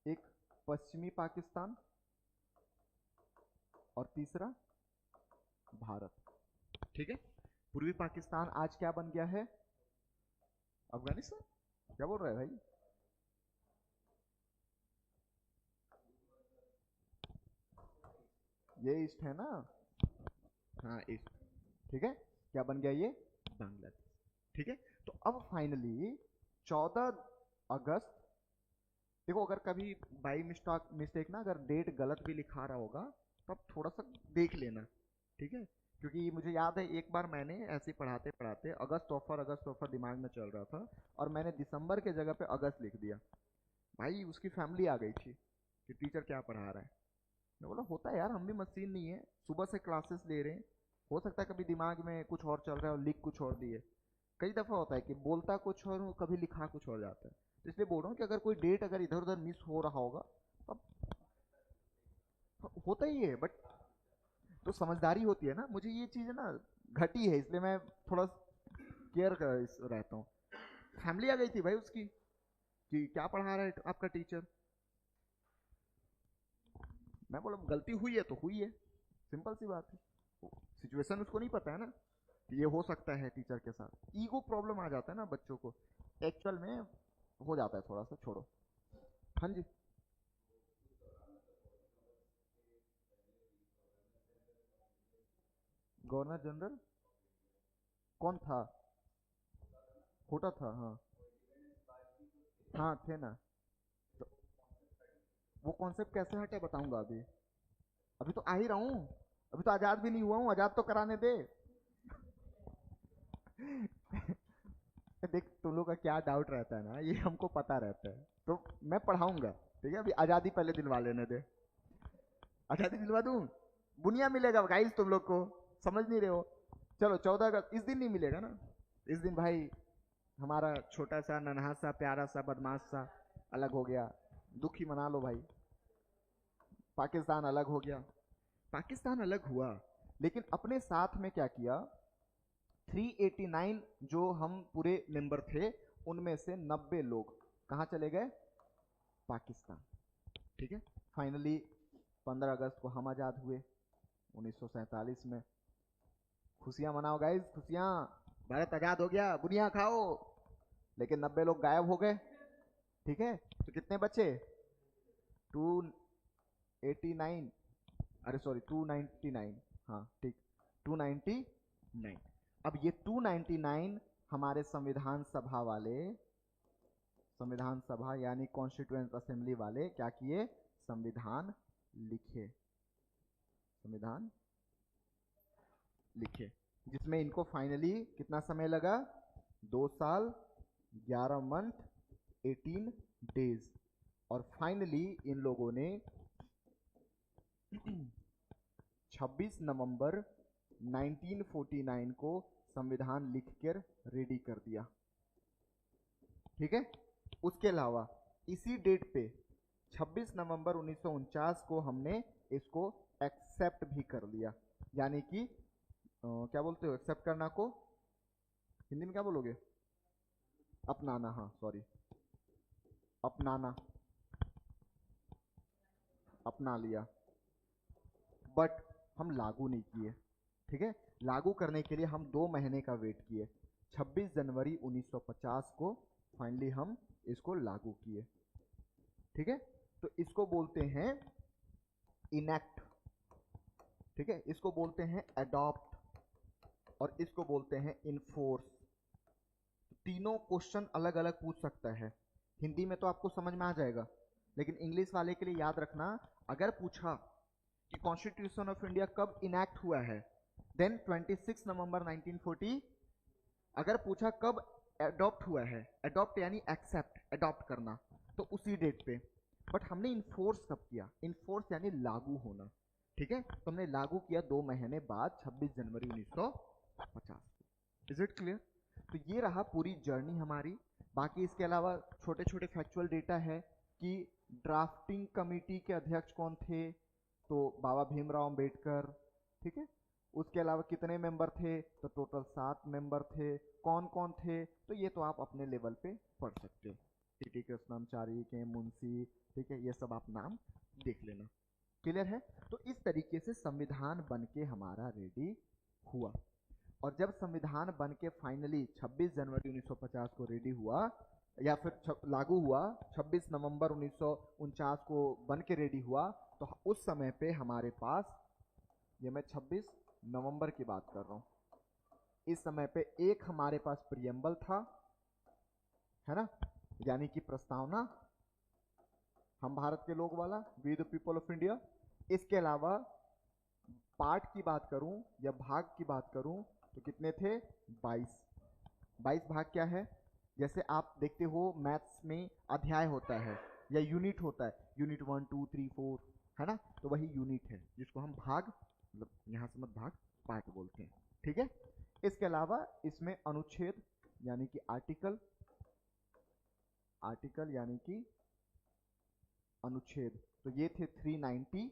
एक पश्चिमी पाकिस्तान और तीसरा भारत, ठीक है। पूर्वी पाकिस्तान आज क्या बन गया है? अफगानिस्तान। क्या बोल रहा है भाई? ये ईस्ट है ना? हाँ ईस्ट, ठीक है। क्या बन गया ये? बांग्लादेश, ठीक है। तो अब फाइनली 14 अगस्त, देखो अगर कभी बाई मिस्टेक ना अगर डेट गलत भी लिखा रहा होगा तब थोड़ा सा देख लेना, ठीक है। क्योंकि मुझे याद है एक बार मैंने ऐसे पढ़ाते पढ़ाते अगस्त ऑफर दिमाग में चल रहा था और मैंने दिसंबर के जगह पे अगस्त लिख दिया, भाई उसकी फैमिली आ गई थी कि टीचर क्या पढ़ा रहा है। मैं बोला होता है यार, हम भी मशीन नहीं है, सुबह से क्लासेस ले रहे हैं, हो सकता है कभी दिमाग में कुछ और चल रहा है और लिख कुछ और दिए। कई दफ़ा होता है कि बोलता कुछ और कभी लिखा कुछ और जाता है। तो इसलिए बोल रहा हूँ कि अगर कोई डेट अगर इधर उधर मिस हो रहा होगा तो होता ही है, बट तो समझदारी होती है ना। मुझे ये चीज़ ना घटी है, इसलिए मैं थोड़ा केयर कर रहता हूँ। फैमिली आ गई थी भाई उसकी कि क्या पढ़ा रहा है आपका टीचर। मैं बोला गलती हुई है तो हुई है, सिंपल सी बात है। सिचुएशन उसको नहीं पता है ना कि ये हो सकता है टीचर के साथ। ईगो प्रॉब्लम आ जाता है ना बच्चों को, एक्चुअल में हो जाता है थोड़ा सा। छोड़ो। हाँ जी। गवर्नर जनरल कौन था? होता था, हाँ। हाँ थे ना। तो वो कॉन्सेप्ट कैसे हटे बताऊंगा अभी। अभी तो आ ही रहा हूँ, अभी तो आजाद भी नहीं हुआ हूँ, आजाद तो कराने दे। देख तुम लोग का क्या डाउट रहता है ना, ये हमको पता रहता है, तो मैं पढ़ाऊंगा। ठीक है, अभी आजादी पहले दिलवा लेने दे। आजादी दिलवा दूं, बुनिया मिलेगा गाइस तुम लोग को, समझ नहीं रहे हो। चलो 14 अगस्त इस दिन नहीं मिलेगा ना। इस दिन भाई हमारा छोटा सा नन्हा सा प्यारा सा बदमाश सा अलग हो गया, दुखी मना लो भाई। पाकिस्तान अलग हो गया। पाकिस्तान अलग हुआ, लेकिन अपने साथ में क्या किया, 389 जो हम पूरे मेंबर थे, उनमें से 90 लोग कहाँ चले गए? पाकिस्तान। ठीक है, फाइनली 15 अगस्त को हम आज़ाद हुए 1947 में। खुशियां मनाओ गाइस, खुशियां, भारत आज़ाद हो गया, बुनिया खाओ। लेकिन 90 लोग गायब हो गए। ठीक है, तो कितने बचे? 289, अरे सॉरी 299, हाँ ठीक, 299। अब ये 299 हमारे संविधान सभा वाले, संविधान सभा यानी कॉन्स्टिट्यूएंट असेंबली वाले क्या किए? संविधान लिखे, संविधान लिखे, जिसमें इनको फाइनली कितना समय लगा? 2 साल 11 मंथ 18 डेज। और फाइनली इन लोगों ने 26 नवंबर 1949 को संविधान लिखकर रेडी कर दिया। ठीक है, उसके अलावा इसी डेट पे 26 नवंबर 1949 को हमने इसको एक्सेप्ट भी कर लिया। यानी कि क्या बोलते हो एक्सेप्ट करना को हिंदी में क्या बोलोगे? अपनाना, हाँ सॉरी, अपनाना, अपना लिया। बट हम लागू नहीं किए। ठीक है, लागू करने के लिए हम 2 महीने का वेट किए। 26 जनवरी 1950 को फाइनली हम इसको लागू किए। ठीक है, तो इसको बोलते हैं इनेक्ट। ठीक है, इसको बोलते हैं अडॉप्ट, और इसको बोलते हैं इनफोर्स। तीनों क्वेश्चन अलग अलग पूछ सकता है। हिंदी में तो आपको समझ में आ जाएगा, लेकिन इंग्लिश वाले के लिए याद रखना, अगर पूछा कि कॉन्स्टिट्यूशन ऑफ इंडिया कब इनैक्ट हुआ है, देन 26 नवंबर 1940। अगर पूछा कब अडॉप्ट हुआ है, अडॉप्ट यानी एक्सेप्ट, अडॉप्ट करना, तो उसी डेट पे। बट हमने इन्फोर्स कब किया? इन्फोर्स यानी लागू होना। ठीक है, तो हमने लागू किया 2 महीने बाद 26 जनवरी 1950। Is it clear? तो ये रहा पूरी जर्नी हमारी। बाकी इसके अलावा छोटे छोटे फैक्चुअल डेटा है कि ड्राफ्टिंग कमेटी के अध्यक्ष कौन थे, तो बाबा भीमराव अंबेडकर। ठीक है, उसके अलावा कितने मेंबर थे, तो टोटल 7 मेंबर थे। कौन कौन थे, तो ये तो आप अपने लेवल पे पढ़ सकते हो, टी कृष्णमाचारी के, मुंशी, ठीक है, ये सब आप नाम देख लेना। क्लियर है? तो इस तरीके से संविधान बन के हमारा रेडी हुआ। और जब संविधान बन के फाइनली 26 जनवरी 1950 को रेडी हुआ, या फिर लागू हुआ 26 नवंबर 1949 को बन के रेडी हुआ, तो उस समय पे हमारे पास, ये मैं 26 नवंबर की बात कर रहा हूँ, इस समय पे एक हमारे पास प्रियम्बल था, है ना, यानी कि प्रस्तावना, हम भारत के लोग वाला, we the people of India. इसके अलावा पार्ट की बात करूं या भाग की बात करूं, तो कितने थे? 22। 22 भाग क्या है? जैसे आप देखते हो मैथ्स में अध्याय होता है, या यूनिट होता है, यूनिट 1 2 3 4, है ना, तो वही यूनिट है जिसको हम भाग, मतलब यहाँ से मत भाग, पार्ट बोलते हैं, ठीक है। इसके अलावा इसमें अनुच्छेद यानी कि आर्टिकल, आर्टिकल यानी कि अनुच्छेद, तो ये थे 395,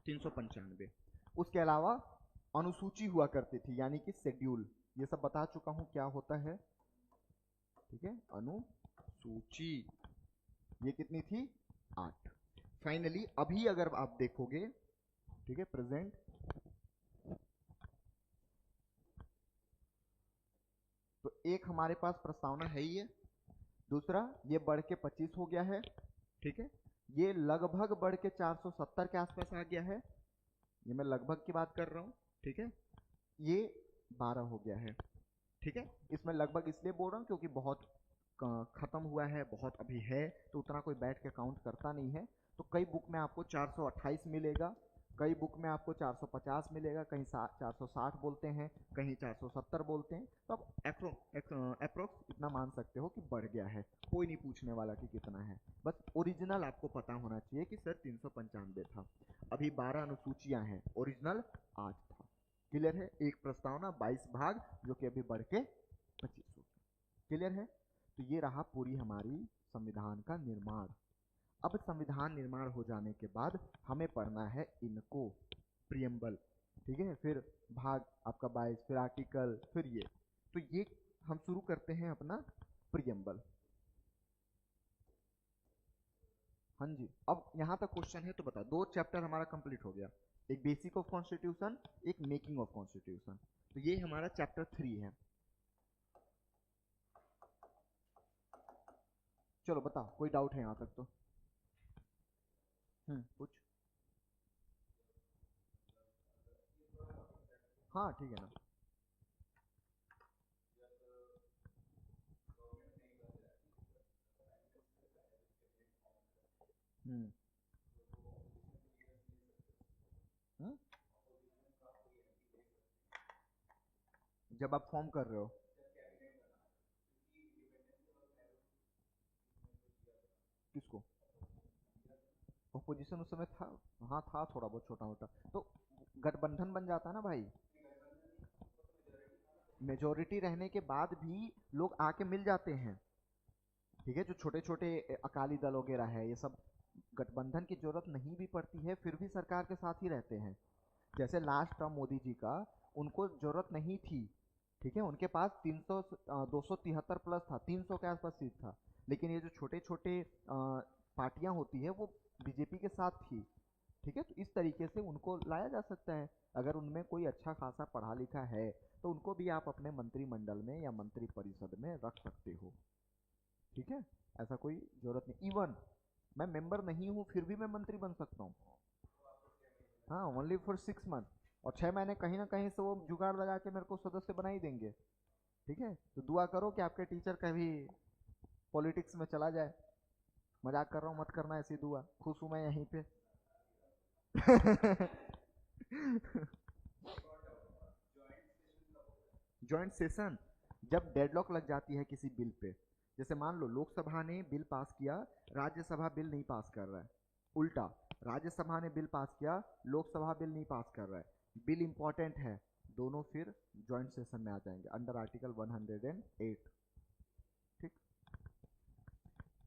395। उसके अलावा अनुसूची हुआ करती थी यानी कि शेड्यूल, ये सब बता चुका हूं क्या होता है, ठीक है। अनुसूची ये कितनी थी, 8। फाइनली अभी अगर आप देखोगे, ठीक है, प्रेजेंट, तो एक हमारे पास प्रस्तावना है ही है, दूसरा ये बढ़ के 25 हो गया है, ठीक है, ये लगभग बढ़ के 470 के आसपास आ गया है, ये मैं लगभग की बात कर रहा हूं, ठीक है, ये 12 हो गया है, ठीक है। इसमें लगभग इसलिए बोल रहा हूं क्योंकि बहुत खत्म हुआ है, बहुत अभी है, तो उतना कोई बैठ के काउंट करता नहीं है। तो कई बुक में आपको 428 मिलेगा, कई बुक में आपको 450 मिलेगा, कहीं 460 बोलते हैं, कहीं 470 बोलते हैं, तो आप अप्रोक्स इतना मान सकते हो कि बढ़ गया है, कोई नहीं पूछने वाला कि कितना है, बस ओरिजिनल आपको पता होना चाहिए कि सर 395 था। अभी 12 अनुसूचियां हैं, ओरिजिनल 8 था, क्लियर है। एक प्रस्तावना 22 भाग जो कि अभी बढ़ के 25 हो गया, क्लियर है। तो ये रहा पूरी हमारी संविधान का निर्माण। अब संविधान निर्माण हो जाने के बाद हमें पढ़ना है इनको, प्रियम्बल, ठीक है, फिर भाग आपका 22, फिर आर्टिकल, फिर ये, तो ये हम शुरू करते हैं अपना प्रियम्बल। हाँ जी, अब यहां तक क्वेश्चन है तो बताओ, 2 चैप्टर हमारा कंप्लीट हो गया, एक बेसिक ऑफ कॉन्स्टिट्यूशन, एक मेकिंग ऑफ कॉन्स्टिट्यूशन, तो ये हमारा चैप्टर 3 है। चलो बताओ, कोई डाउट है यहां तक तो? कुछ, हाँ ठीक है ना। हम्म हम्म, जब आप फॉर्म कर रहे हो, किसको, ओपोजिशन उस समय था, हाँ था थोड़ा बहुत छोटा मोटा, तो गठबंधन बन जाता ना भाई, मेजोरिटी रहने के बाद भी लोग आके मिल जाते हैं, ठीक है, जो छोटे छोटे अकाली दल वगैरह है, ये सब गठबंधन की जरूरत नहीं भी पड़ती है, फिर भी सरकार के साथ ही रहते हैं। जैसे लास्ट टर्म मोदी जी का, उनको जरूरत नहीं थी, ठीक है, उनके पास 300 273 प्लस था, 300 के आसपास सीट था, लेकिन ये जो छोटे छोटे पार्टियां होती है वो बीजेपी के साथ थी, ठीक है, तो इस तरीके से उनको लाया जा सकता है। अगर उनमें कोई अच्छा खासा पढ़ा लिखा है तो उनको भी आप अपने मंत्रिमंडल में या मंत्री परिषद में रख सकते हो, ठीक है, ऐसा कोई जरूरत नहीं। इवन मैं मेंबर नहीं हूँ फिर भी मैं मंत्री बन सकता हूँ, हाँ, ओनली फॉर 6 मंथ, और 6 महीने कहीं ना कहीं से वो जुगाड़ लगा के मेरे को सदस्य बना ही देंगे, ठीक है। तो दुआ करो कि आपके टीचर कभी पॉलिटिक्स में चला जाए, मजाक कर रहा हूँ, मत करना ऐसी दुआ, खुश हूँ मैं यहीं पे। ज्वाइंट सेशन, जब डेडलॉक लग जाती है किसी बिल पे, जैसे मान लो लोकसभा ने बिल पास किया, राज्यसभा बिल नहीं पास कर रहा है, उल्टा राज्यसभा ने बिल पास किया, लोकसभा बिल नहीं पास कर रहा है, बिल इंपॉर्टेंट है, दोनों फिर ज्वाइंट सेशन में आ जाएंगे अंडर आर्टिकल 108, ठीक,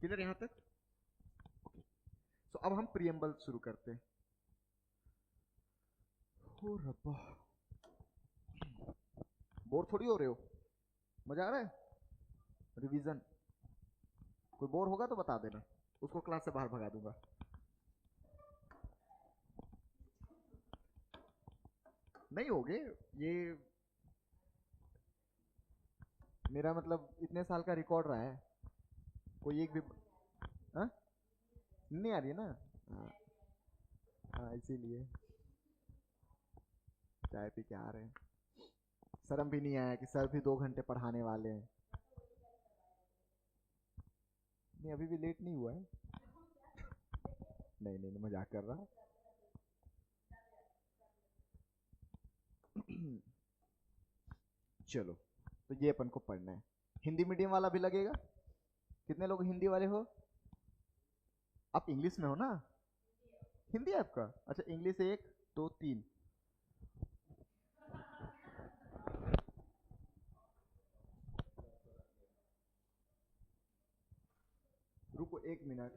क्लियर यहां तक। तो अब हम प्रियम्बल शुरू करते हैं। हो रब्बा, बोर थोड़ी हो रहे हो, मजा आ रहा है, रिवीजन, कोई बोर होगा तो बता देना, उसको क्लास से बाहर भगा दूंगा। नहीं होगे, ये मेरा मतलब इतने साल का रिकॉर्ड रहा है, कोई एक भी, हाँ, नहीं आ रही है ना, हाँ, हाँ, इसीलिए चाय पी के आ रहे हैं, शर्म भी नहीं आया कि सर भी 2 घंटे पढ़ाने वाले हैं। नहीं अभी भी लेट नहीं हुआ है, नहीं नहीं, नहीं मजाक कर रहा। चलो, तो ये अपन को पढ़ना है, हिंदी मीडियम वाला भी लगेगा, कितने लोग हिंदी वाले हो? आप इंग्लिश में हो ना? हिंदी है आपका? अच्छा, इंग्लिश 1 2 3। रुको 1 मिनट,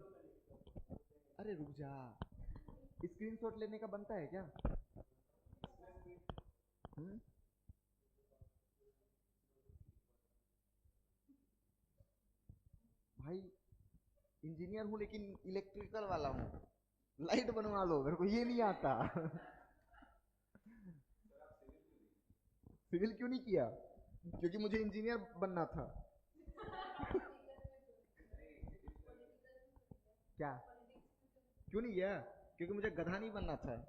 अरे रुक जा, स्क्रीनशॉट लेने का बनता है क्या? भाई इंजीनियर हूँ लेकिन इलेक्ट्रिकल वाला हूँ, लाइट बनवा लो, मेरे को ये नहीं आता। सिविल क्यों नहीं किया? क्योंकि मुझे इंजीनियर बनना था। क्या? क्यों नहीं किया? क्योंकि मुझे गधा नहीं बनना था।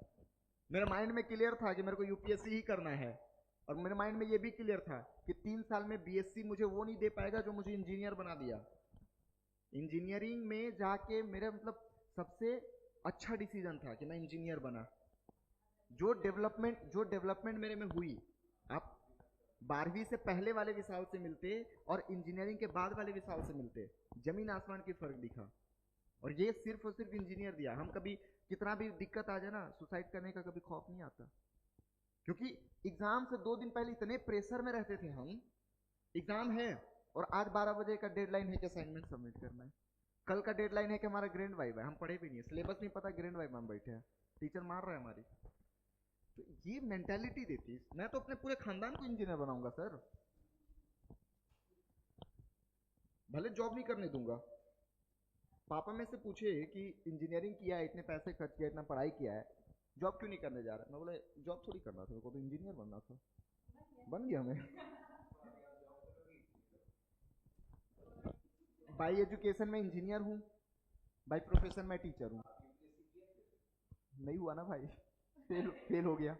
मेरे माइंड में क्लियर था कि मेरे को यूपीएससी ही करना है, और मेरे माइंड में ये भी क्लियर था कि 3 साल में बीएससी मुझे वो नहीं दे पाएगा जो मुझे इंजीनियर बना दिया। इंजीनियरिंग में जाके मेरा मतलब सबसे अच्छा डिसीजन था कि मैं इंजीनियर बना। जो डेवलपमेंट मेरे में हुई, आप 12वीं से पहले वाले विशाल से मिलते और इंजीनियरिंग के बाद वाले विशाल से मिलते, जमीन आसमान की फर्क दिखा। और ये सिर्फ और सिर्फ इंजीनियर दिया। हम कभी कितना भी दिक्कत आ जाए ना, सुसाइड करने का कभी खौफ नहीं आता, क्योंकि एग्जाम से 2 दिन पहले इतने प्रेशर में रहते थे हम। एग्जाम है और आज 12 बजे का डेडलाइन है कि असाइनमेंट सबमिट करना है, कल का डेडलाइन है कि हमारा ग्रैंड वाइव है, हम पढ़े भी नहीं है, सिलेबस नहीं पता, ग्रैंड वाइव में हम बैठे हैं, टीचर मार रहा है हमारी। तो ये मेंटालिटी देती, मैं तो अपने पूरे खानदान को इंजीनियर बनाऊंगा सर, भले जॉब नहीं करने दूंगा। पापा में से पूछे कि इंजीनियरिंग किया है, इतने पैसे खर्च किया, इतना पढ़ाई किया है, जॉब क्यों नहीं करने जा रहा है? मैं बोले जॉब थोड़ी करना था, मेरे को तो इंजीनियर बनना था। बन गया मैं। बाई एजुकेशन में इंजीनियर हूँ, बाई प्रोफेशन में टीचर हूँ। नहीं हुआ ना भाई, फेल हो गया,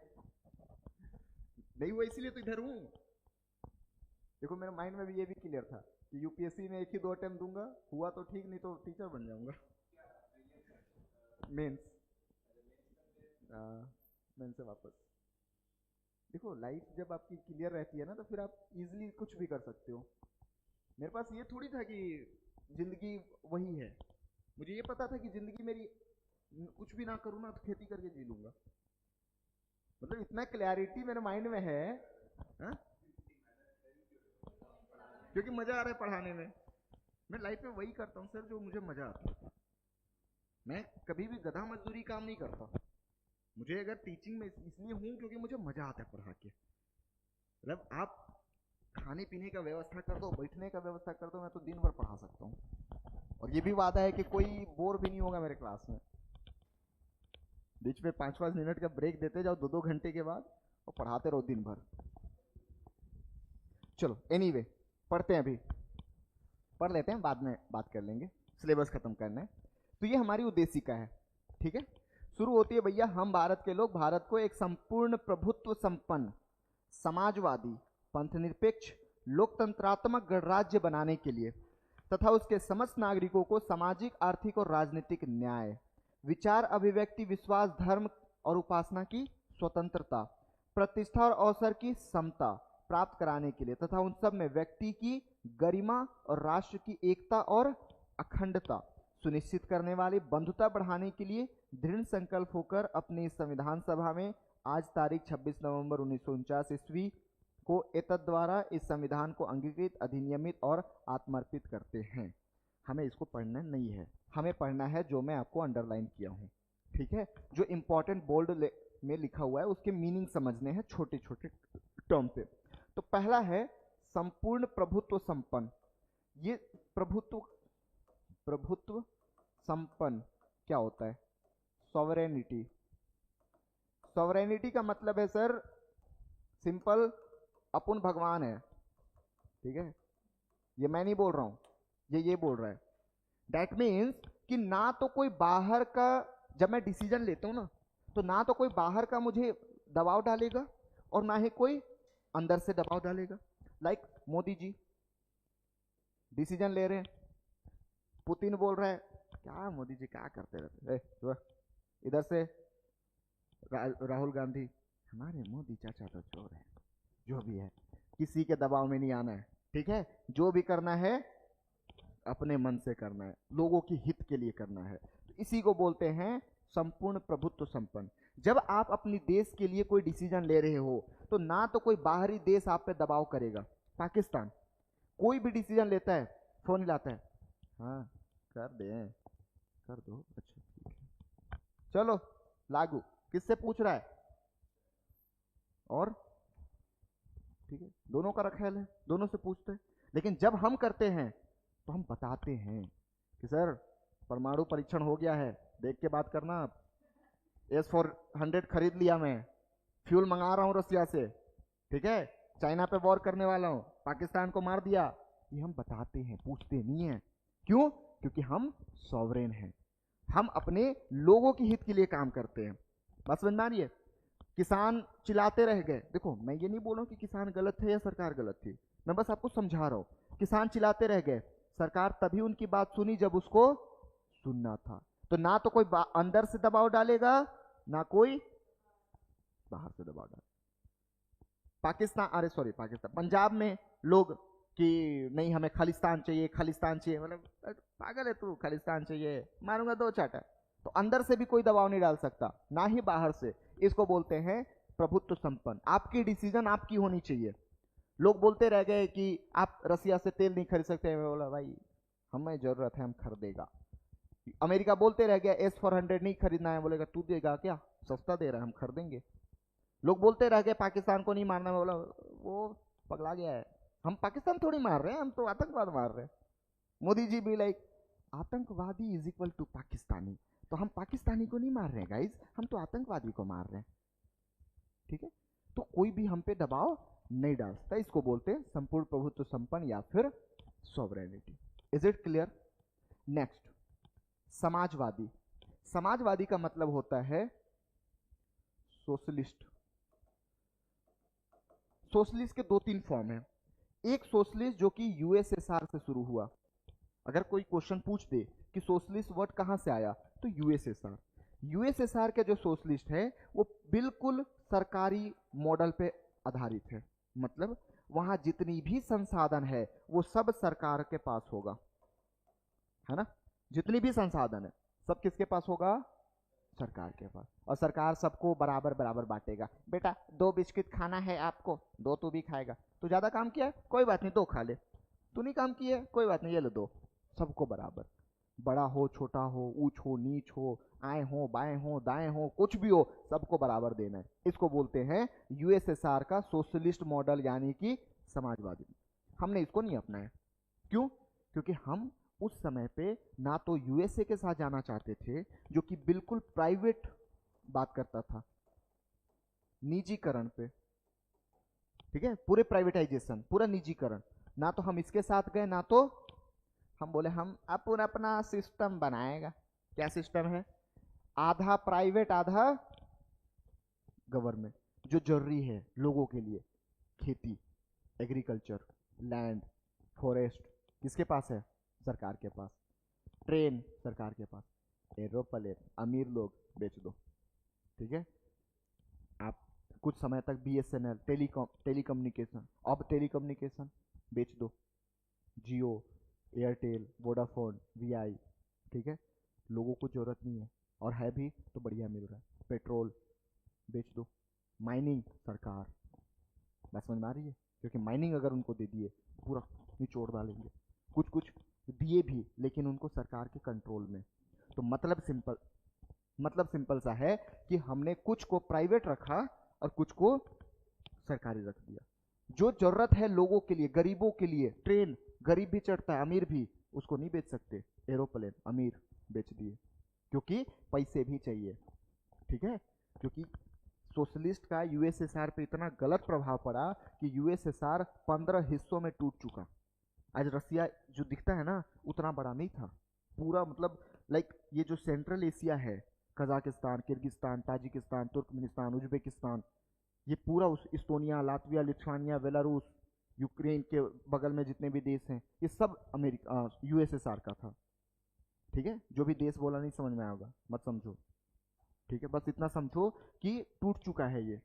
नहीं हुआ इसीलिए तो इधर हूँ। देखो मेरे माइंड में भी ये भी क्लियर था कि यूपीएससी में 1 ही 2 अटेम्प्ट दूंगा, हुआ तो ठीक, नहीं तो टीचर बन जाऊंगा। मेंस, मेंस से वापस। देखो लाइफ जब आपकी क्लियर रहती है ना, तो फिर आप इजीली कुछ भी कर सकते हो। मेरे पास ये थोड़ी था कि जिंदगी वही है, मुझे ये पता था कि जिंदगी मेरी कुछ भी ना करूँ ना तो खेती करके जी लूंगा। मतलब इतना क्लैरिटी मेरे माइंड में है, हा? क्योंकि मजा आ रहा है पढ़ाने में। मैं लाइफ में वही करता हूँ सर जो मुझे मजा आता है। मैं कभी भी गधा मजदूरी काम नहीं करता। मुझे अगर टीचिंग में इसलिए हूँ क्योंकि मुझे मजा आता है पढ़ा के। मतलब आप खाने पीने का व्यवस्था कर दो, बैठने का व्यवस्था कर दो, मैं तो दिन भर पढ़ा सकता हूँ। और ये भी वादा है कि कोई बोर भी नहीं होगा मेरे क्लास में। बीच में 5-5 मिनट का ब्रेक देते जाओ 2-2 घंटे के बाद, और पढ़ाते रहो दिन भर। चलो एनीवे, पढ़ते हैं, अभी पढ़ लेते हैं, बाद में बात कर लेंगे, सिलेबस खत्म करना है। तो ये हमारी उद्देशिका है, ठीक है। शुरू होती है भैया, हम भारत के लोग भारत को एक संपूर्ण प्रभुत्व संपन्न समाजवादी पंथनिरपेक्ष लोकतंत्रात्मक गणराज्य बनाने के लिए तथा उसके समस्त नागरिकों को सामाजिक, आर्थिक और राजनीतिक न्याय, विचार अभिव्यक्ति, विश्वास, धर्म और उपासना की स्वतंत्रता, प्रतिष्ठा और अवसर की समता प्राप्त कराने के लिए तथा उन सब में व्यक्ति की गरिमा और राष्ट्र की एकता और अखंडता सुनिश्चित करने वाली बंधुता बढ़ाने के लिए दृढ़ संकल्प होकर अपनी संविधान सभा में आज तारीख 26 नवंबर 1949 ईस्वी को एतद द्वारा इस संविधान को अंगीकृत, अधिनियमित और आत्मर्पित करते हैं। हमें इसको पढ़ना नहीं है, हमें पढ़ना है जो मैं आपको अंडरलाइन किया हूँ, ठीक है। जो इंपॉर्टेंट बोल्ड में लिखा हुआ है उसके मीनिंग समझने हैं छोटे छोटे टर्म पे। तो पहला है संपूर्ण प्रभुत्व संपन्न। ये प्रभुत्व संपन्न क्या होता है? सॉवरेनिटी। सॉवरेनिटी का मतलब है सर सिंपल, अपन भगवान है, ठीक है। ये मैं नहीं बोल रहा हूं, ये बोल रहा है। दैट मीन्स कि ना तो कोई बाहर का, जब मैं डिसीजन लेता हूं ना, तो ना तो कोई बाहर का मुझे दबाव डालेगा और ना ही कोई अंदर से दबाव डालेगा। लाइक मोदी जी डिसीजन ले रहे हैं, पुतिन बोल रहा है क्या मोदी जी क्या करते रहते, इधर से राहुल गांधी, हमारे मोदी चाचा तो चोर है, जो भी है किसी के दबाव में नहीं आना है, ठीक है। जो भी करना है अपने मन से करना है, लोगों की हित के लिए करना है। इसी को बोलते हैं संपूर्ण प्रभुत्व संपन्न। जब आप अपनी देश के लिए कोई डिसीजन ले रहे हो तो ना तो कोई बाहरी देश आप पे दबाव करेगा। पाकिस्तान कोई भी डिसीजन लेता है, फोन हिलाता है, हाँ कर दे, कर दो, अच्छा ठीक है, चलो लागू। किससे पूछ रहा है? और ठीक है, दोनों का रखेल है, दोनों से पूछते हैं। लेकिन जब हम करते हैं तो हम बताते हैं कि सर परमाणु परीक्षण हो गया है, देख के बात करना। आप S-400 खरीद लिया, मैं फ्यूल मंगा रहा हूं रसिया से, ठीक है, चाइना पे वॉर करने वाला हूं, पाकिस्तान को मार दिया। ये हम बताते हैं, पूछते नहीं है। क्यों? क्योंकि हम सॉवरेन हैं, हम अपने लोगों के हित के लिए काम करते हैं। बस समझ में आ रही है? किसान चिल्लाते रह गए। देखो मैं ये नहीं बोल रहा हूं कि किसान गलत है या सरकार गलत थी, मैं बस आपको समझा रहा हूं। किसान चिल्लाते रह गए, सरकार तभी उनकी बात सुनी जब उसको सुनना था। तो ना तो कोई अंदर से दबाव डालेगा, ना कोई बाहर से दबाव डालेगा। पाकिस्तान, अरे सॉरी पाकिस्तान, पंजाब में लोग कि नहीं हमें खालिस्तान चाहिए, खालिस्तान चाहिए, मतलब पागल है तू, खालिस्तान चाहिए, मारूंगा दो चाटा। तो अंदर से भी कोई दबाव नहीं डाल सकता, ना ही बाहर से। इसको बोलते हैं प्रभुत्व संपन्न। आपकी डिसीजन आपकी होनी चाहिए। लोग बोलते रह गए कि आप रसिया से तेल नहीं खरीद सकते, मैं बोला भाई हमें जरूरत है, हम खरीदेगा। अमेरिका बोलते रह गया S-400 नहीं खरीदना है, बोलेगा तू देगा क्या, सस्ता दे रहा है, हम खरीदेंगे। लोग बोलते रह गए पाकिस्तान को नहीं मारना, मैं बोला वो पगला गया है, हम पाकिस्तान थोड़ी मार रहे हैं, हम तो आतंकवाद मार रहे हैं। मोदी जी भी लाइक आतंकवादी इज इक्वल टू पाकिस्तानी, तो हम पाकिस्तानी को नहीं मार रहे हैं गाइज, हम तो आतंकवादी को मार रहे हैं। ठीक है, तो कोई भी हम पे दबाव नहीं डाल सकता। इसको बोलते हैं संपूर्ण प्रभुत्व संपन्न या फिर sovereignty. Is it clear? Next, Samajwadi. Samajwadi का मतलब होता है सोशलिस्ट। सोशलिस्ट के दो तीन फॉर्म हैं। एक सोशलिस्ट जो कि यूएसएसआर से शुरू हुआ। अगर कोई क्वेश्चन पूछ दे कि सोशलिस्ट वर्ड कहां से आया, तो यूएसएसआर। यूएसएसआर के जो सोशलिस्ट है वो बिल्कुल सरकारी मॉडल पे आधारित है। मतलब वहां जितनी भी संसाधन है वो सब सरकार के पास होगा, है ना। जितनी भी संसाधन है सब किसके पास होगा? सरकार के पास। और सरकार सबको बराबर बराबर बांटेगा। बेटा 2 बिस्किट खाना है आपको, 2 तू भी खाएगा। तू ज्यादा काम किया है कोई बात नहीं, 2 खा ले। तू नहीं काम किया है कोई बात नहीं, ये लो 2। सबको बराबर, बड़ा हो छोटा हो, ऊंच हो नीच हो, आए हो बाएं हो दाएं हो, कुछ भी हो, सबको बराबर देना है। इसको बोलते हैं यूएसएसआर का सोशलिस्ट मॉडल, यानी कि समाजवादी। हमने इसको नहीं अपनाया। क्यों? क्योंकि हम उस समय पे ना तो यूएसए के साथ जाना चाहते थे जो कि बिल्कुल प्राइवेट बात करता था, निजीकरण पे, ठीक है, पूरे प्राइवेटाइजेशन, पूरा निजीकरण। ना तो हम इसके साथ गए, ना तो हम बोले हम अपन अपना सिस्टम बनाएगा। क्या सिस्टम है? आधा प्राइवेट आधा गवर्नमेंट। जो जरूरी है लोगों के लिए, खेती, एग्रीकल्चर, लैंड, फॉरेस्ट किसके पास है? सरकार के पास। ट्रेन सरकार के पास। एरोप्लेन अमीर लोग बेच दो, ठीक है। आप कुछ समय तक बीएसएनएल टेलीकम्युनिकेशन, अब टेलीकम्युनिकेशन बेच दो, जियो, एयरटेल, वोडाफोन, वीआई, ठीक है। लोगों को जरूरत नहीं है, और है भी तो बढ़िया मिल रहा है। पेट्रोल बेच दो। माइनिंग सरकार। बात समझ में आ रही है? क्योंकि माइनिंग अगर उनको दे दिए पूरा निचोड़ डालेंगे। कुछ कुछ दिए भी, लेकिन उनको सरकार के कंट्रोल में। तो मतलब सिंपल सा है कि हमने कुछ को प्राइवेट रखा और कुछ को सरकारी रख दिया। जो जरूरत है लोगों के लिए, गरीबों के लिए, ट्रेन गरीब भी चढ़ता है, अमीर भी, उसको नहीं बेच सकते। एरोप्लेन अमीर बेच दिए, क्योंकि पैसे भी चाहिए, ठीक है। क्योंकि सोशलिस्ट का यूएसएसआर पे इतना गलत प्रभाव पड़ा कि यूएसएसआर 15 हिस्सों में टूट चुका। आज रसिया जो दिखता है ना, उतना बड़ा नहीं था। पूरा मतलब लाइक ये जो सेंट्रल एशिया है, Kazakhstan, Kyrgyzstan, Tajikistan, Turkmenistan, Uzbekistan, ये पूरा उस Estonia, Latvia, Lithuania, Belarus, Ukraine के बगल में जितने भी देश हैं, ये सब अमेरिका यूएसएसआर का था, ठीक है। जो भी देश बोला नहीं समझ में आएगा मत समझो, ठीक है। बस इतना समझो कि टूट चुका है ये।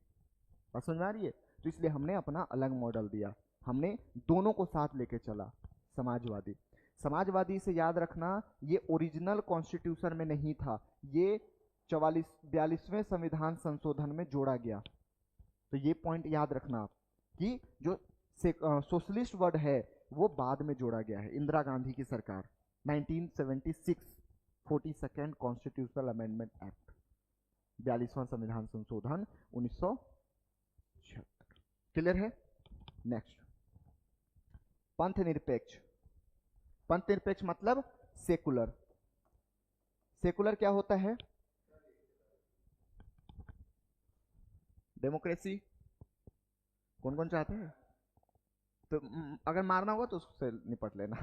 बस समझ में आ रही है? तो इसलिए हमने अपना अलग मॉडल दिया, हमने दोनों को साथ लेके चला। समाजवादी। समाजवादी से याद रखना, ये ओरिजिनल कॉन्स्टिट्यूशन में नहीं था, ये 42वें संविधान संशोधन में जोड़ा गया। तो ये पॉइंट याद रखना आप कि जो सोशलिस्ट वर्ड है वो बाद में जोड़ा गया है, इंदिरा गांधी की सरकार 1976 42nd कॉन्स्टिट्यूशनल अमेंडमेंट एक्ट, 42वां संविधान संशोधन 1976। क्लियर है? नेक्स्ट, पंथ निरपेक्ष। पंथ निरपेक्ष मतलब सेकुलर। सेकुलर क्या होता है? डेमोक्रेसी कौन कौन चाहते हैं? तो अगर मारना होगा तो उससे निपट लेना।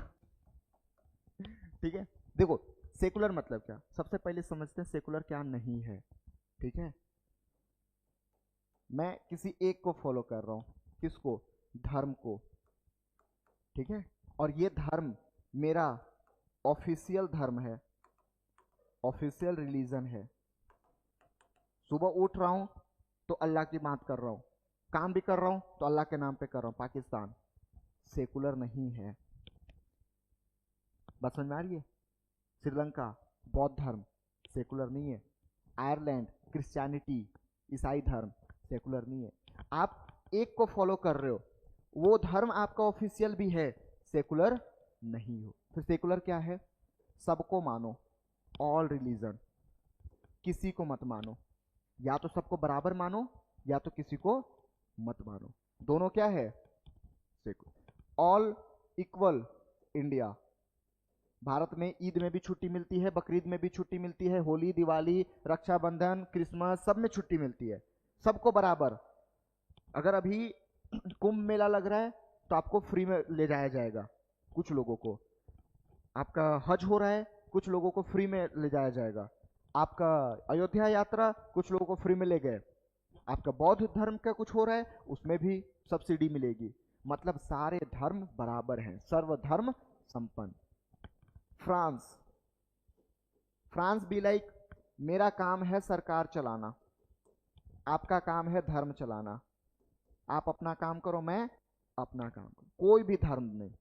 ठीक है, देखो सेकुलर मतलब क्या, सबसे पहले समझते हैं सेकुलर क्या नहीं है। ठीक है, मैं किसी एक को फॉलो कर रहा हूं, किसको? धर्म को। ठीक है, और ये धर्म मेरा ऑफिशियल धर्म है, ऑफिशियल रिलीजन है। सुबह उठ रहा हूं तो अल्लाह की बात कर रहा हूं, काम भी कर रहा हूं तो अल्लाह के नाम पे कर रहा हूं। पाकिस्तान सेकुलर नहीं है। बात समझ में आ रही है? श्रीलंका बौद्ध धर्म सेकुलर नहीं है। आयरलैंड क्रिश्चियनिटी ईसाई धर्म सेकुलर नहीं है। आप एक को फॉलो कर रहे हो, वो धर्म आपका ऑफिशियल भी है, सेकुलर नहीं हो। फिर सेकुलर क्या है? सबको मानो, ऑल रिलीजन। किसी को मत मानो, या तो सबको बराबर मानो या तो किसी को मत मानो। दोनों क्या है? Secular. All equal India. Bharat में ईद में भी छुट्टी मिलती है, बकरीद में भी छुट्टी मिलती है, होली दिवाली रक्षाबंधन क्रिसमस सब में छुट्टी मिलती है, सबको बराबर। अगर अभी कुंभ मेला लग रहा है तो आपको फ्री में ले जाया जाएगा, कुछ लोगों को। आपका हज हो रहा है, कुछ लोगों को फ्री में ले जाया जाएगा। आपका अयोध्या यात्रा कुछ लोगों को फ्री में ले गए। आपका बौद्ध धर्म का कुछ हो रहा है उसमें भी सब्सिडी मिलेगी। मतलब सारे धर्म बराबर हैं, सर्वधर्म संपन्न। फ्रांस, फ्रांस भी लाइक मेरा काम है सरकार चलाना, आपका काम है धर्म चलाना। आप अपना काम करो, मैं अपना काम करो, कोई भी धर्म नहीं।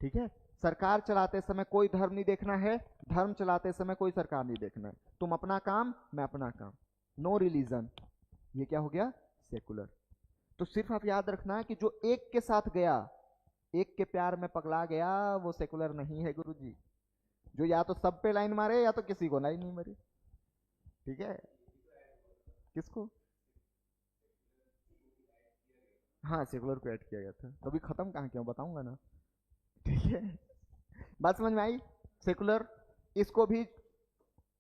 ठीक है, सरकार चलाते समय कोई धर्म नहीं देखना है, धर्म चलाते समय कोई सरकार नहीं देखना है। तुम अपना काम, मैं अपना काम, नो रिलीजन। ये क्या हो गया? सेकुलर। तो सिर्फ आप याद रखना कि जो एक के साथ गया, एक के प्यार में पगला गया, वो सेकुलर नहीं है गुरुजी। जो या तो सब पे लाइन मारे या तो किसी को लाइन नहीं मारे। ठीक है, किसको? हाँ, सेकुलर को ऐड किया गया था, तो अभी खत्म कहाँ किया बताऊंगा ना। ठीक है, बात समझ में आई? सेकुलर, इसको भी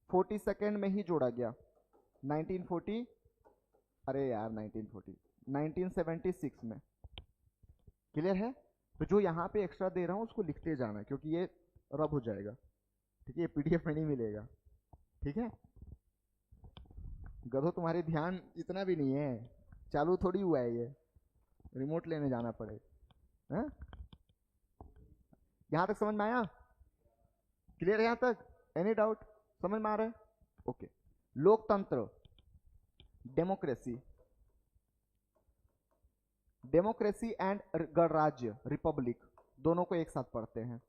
42nd में ही जोड़ा गया, 1940, अरे यार 1976 में। क्लियर है? तो जो यहाँ पे एक्स्ट्रा दे रहा हूँ उसको लिखते जाना, क्योंकि ये रब हो जाएगा। ठीक है, ये पीडीएफ में नहीं मिलेगा। ठीक है, गधो तुम्हारे ध्यान इतना भी नहीं है, चालू थोड़ी हुआ है ये, रिमोट लेने जाना पड़ेगा। यहां तक समझ में आया? क्लियर है यहां तक? Any doubt? समझ में आ रहा है? ओके। लोकतंत्र, डेमोक्रेसी, डेमोक्रेसी एंड गणराज्य रिपब्लिक, दोनों को एक साथ पढ़ते हैं।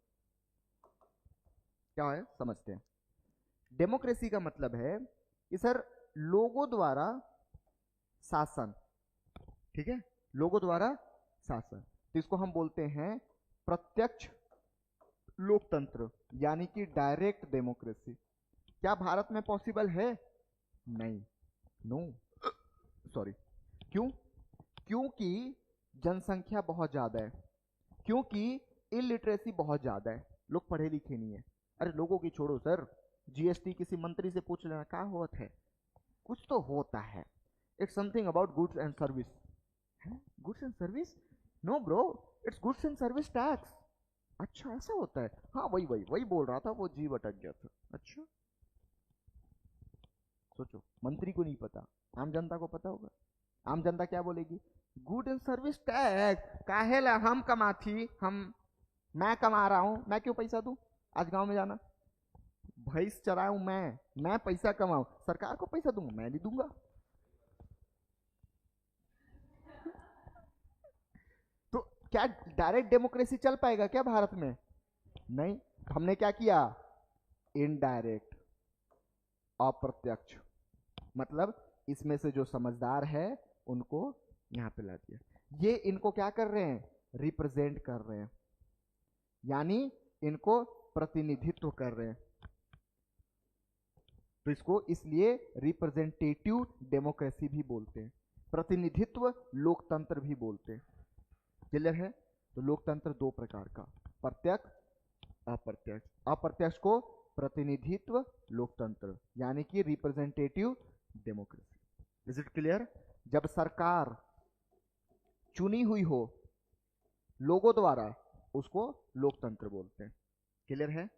क्या है समझते हैं। डेमोक्रेसी का मतलब है कि सर लोगों द्वारा शासन। ठीक है, लोगों द्वारा शासन, तो इसको हम बोलते हैं प्रत्यक्ष लोकतंत्र, यानी कि डायरेक्ट डेमोक्रेसी। क्या भारत में पॉसिबल है? नहीं, नो, सॉरी। क्यों? क्योंकि जनसंख्या बहुत ज्यादा है, क्योंकि इलिटरेसी बहुत ज्यादा है, लोग पढ़े लिखे नहीं है। अरे लोगों की छोड़ो सर, जीएसटी किसी मंत्री से पूछ लेना क्या होता है, कुछ तो होता है। It's something about goods and service. Goods and service? No bro, it's goods and service tax. अच्छा ऐसा होता है? हाँ वही वही वही बोल रहा था, वो जीव अटक गया था। अच्छा, सोचो, मंत्री को नहीं पता, आम जनता को पता होगा। आम जनता क्या बोलेगी? गुड एंड सर्विस टैक्स काहेला हम कमाथी, मैं कमा रहा हूं, मैं क्यों पैसा दूं? आज गांव में जाना, भैंस चराऊं मैं पैसा कमाऊं, सरकार को पैसा दूंगा? मैं नहीं दूंगा। तो क्या डायरेक्ट डेमोक्रेसी चल पाएगा क्या भारत में? नहीं। तो हमने क्या किया, इनडायरेक्ट, अप्रत्यक्ष, मतलब इसमें से जो समझदार है उनको यहां पे ला दिया। ये इनको क्या कर रहे हैं, रिप्रेजेंट कर रहे हैं, यानी इनको प्रतिनिधित्व कर रहे हैं। तो इसको इसलिए रिप्रेजेंटेटिव डेमोक्रेसी भी बोलते हैं, प्रतिनिधित्व लोकतंत्र भी बोलते हैं। क्लियर है? तो लोकतंत्र दो प्रकार का, प्रत्यक्ष, अप्रत्यक्ष। अप्रत्यक्ष को प्रतिनिधित्व लोकतंत्र यानी कि representative democracy. Is it clear? जब सरकार चुनी हुई हो लोगों द्वारा उसको लोकतंत्र बोलते हैं। क्लियर है?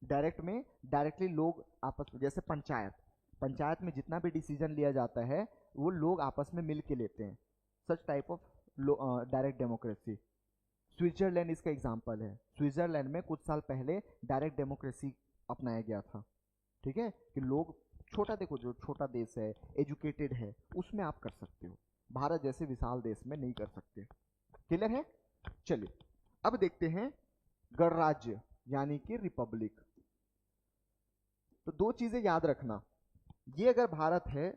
डायरेक्ट में डायरेक्टली लोग आपस में, जैसे पंचायत में जितना भी डिसीजन लिया जाता है वो लोग आपस में मिल के लेते हैं, such type of direct democracy. Switzerland इसका एग्जांपल है। स्विट्जरलैंड में कुछ साल पहले डायरेक्ट डेमोक्रेसी अपनाया गया था। ठीक है, कि लोग, छोटा देखो, जो छोटा देश है, एजुकेटेड है, उसमें आप कर सकते हो, भारत जैसे विशाल देश में नहीं कर सकते। क्लियर है? चलिए अब देखते हैं गणराज्य यानी कि रिपब्लिक। तो दो चीजें याद रखना, ये अगर भारत है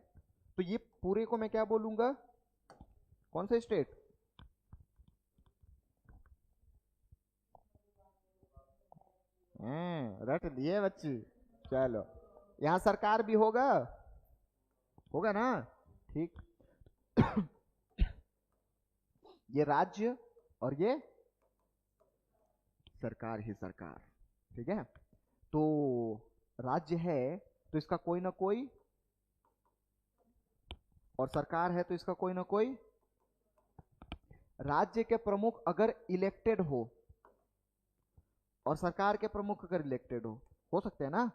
तो ये पूरे को मैं क्या बोलूंगा, कौन सा स्टेट, रट लिए बच्ची। चलो, यहां सरकार भी होगा, होगा ना? ठीक। ये राज्य और ये सरकार ही सरकार। ठीक है, तो राज्य है तो इसका कोई ना कोई, और सरकार है तो इसका कोई ना कोई। राज्य के प्रमुख अगर इलेक्टेड हो और सरकार के प्रमुख अगर इलेक्टेड हो सकते हैं ना।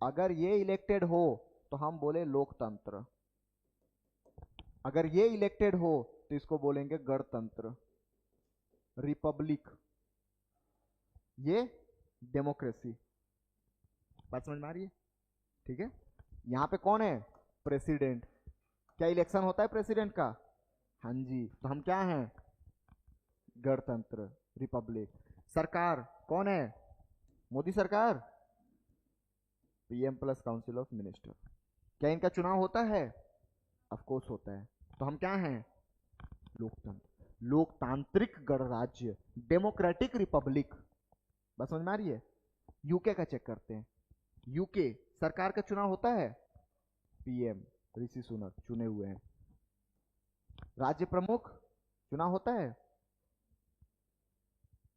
अगर ये इलेक्टेड हो तो हम बोले लोकतंत्र, अगर ये इलेक्टेड हो तो इसको बोलेंगे गणतंत्र, रिपब्लिक, ये डेमोक्रेसी। बात समझ में आ रही है? ठीक है, यहां पे कौन है, प्रेसिडेंट। क्या इलेक्शन होता है प्रेसिडेंट का? हाँ जी, तो हम क्या हैं, गणतंत्र, रिपब्लिक। सरकार कौन है, मोदी सरकार, PM plus council of minister. क्या इनका चुनाव होता है? ऑफ कोर्स होता है। तो हम क्या हैं, लोकतंत्र, लोकतांत्रिक गणराज्य, डेमोक्रेटिक रिपब्लिक। बस समझ में आ रही है? यूके का चेक करते हैं। यूके सरकार का चुनाव होता है, पीएम ऋषि सुनक चुने हुए हैं। राज्य प्रमुख चुनाव होता है,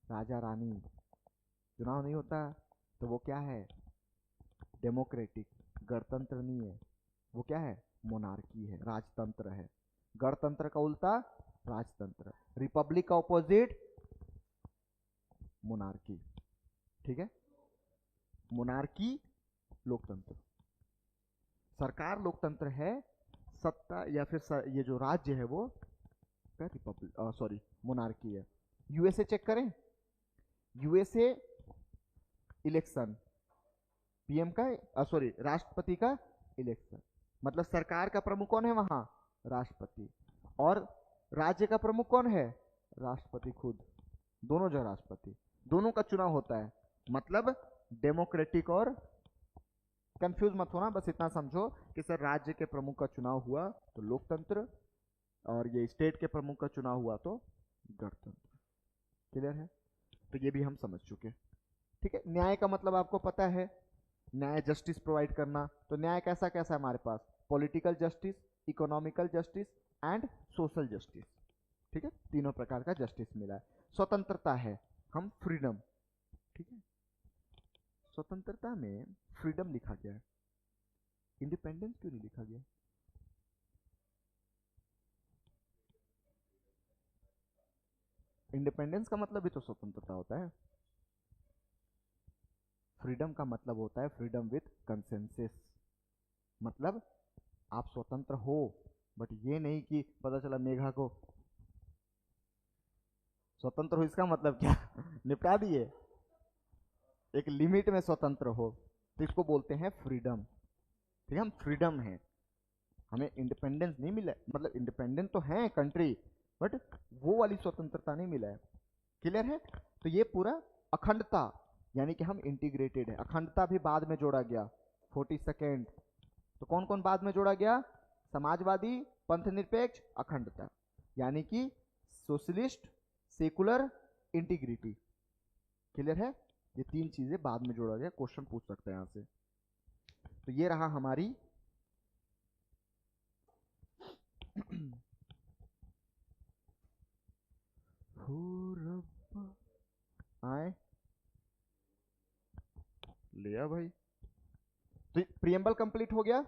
राजा रानी, चुनाव नहीं होता। तो वो क्या है, डेमोक्रेटिक, गणतंत्र नहीं है, वो क्या है, मोनार्की है, राजतंत्र है। गणतंत्र का उल्टा राजतंत्र, रिपब्लिक का ऑपोजिट मोनार्की। ठीक है, मोनार्की लोकतंत्र, सरकार लोकतंत्र है, सत्ता या फिर ये जो राज्य है वो क्या, रिपब्लिक, सॉरी मोनार्की है। यूएसए चेक करें, यूएसए इलेक्शन पीएम का, सॉरी राष्ट्रपति का इलेक्शन, मतलब सरकार का प्रमुख कौन है वहां, राष्ट्रपति, और राज्य का प्रमुख कौन है, राष्ट्रपति खुद, दोनों जो राष्ट्रपति, दोनों का चुनाव होता है। मतलब डेमोक्रेटिक और, कंफ्यूज मत होना, बस इतना समझो कि सर राज्य के प्रमुख का चुनाव हुआ तो लोकतंत्र, और ये स्टेट के प्रमुख का चुनाव हुआ तो गणतंत्र। क्लियर है? तो ये भी हम समझ चुके। ठीक है, न्याय का मतलब आपको पता है, न्याय जस्टिस प्रोवाइड करना। तो न्याय कैसा कैसा है हमारे पास, political justice, economical justice and social justice. ठीक है, तीनों प्रकार का जस्टिस मिला है। स्वतंत्रता है, हम फ्रीडम। ठीक है, स्वतंत्रता में फ्रीडम लिखा गया है, इंडिपेंडेंस क्यों नहीं लिखा गया? इंडिपेंडेंस का मतलब भी तो स्वतंत्रता होता है। फ्रीडम का मतलब होता है फ्रीडम विथ कंसेंसस, मतलब आप स्वतंत्र हो, बट ये नहीं कि पता चला मेघा को स्वतंत्र हो, इसका मतलब क्या निपटा दिए, एक लिमिट में स्वतंत्र हो, तो इसको बोलते हैं फ्रीडम। ठीक है, हम फ्रीडम है, हमें इंडिपेंडेंस नहीं मिला, मतलब इंडिपेंडेंट तो है कंट्री, बट वो वाली स्वतंत्रता नहीं मिला है। क्लियर है? तो ये पूरा अखंडता यानी कि हम इंटीग्रेटेड है, अखंडता भी बाद में जोड़ा गया 42nd। तो कौन कौन बाद में जोड़ा गया? समाजवादी, पंथ निरपेक्ष, अखंडता, यानी कि सोशलिस्ट, सेकुलर, इंटीग्रिटी। क्लियर है? ये तीन चीजें बाद में जोड़ा गया, क्वेश्चन पूछ सकते हैं यहां से। तो ये रहा हमारी आए लिया भाई। तो प्रियम्बल कंप्लीट हो गया।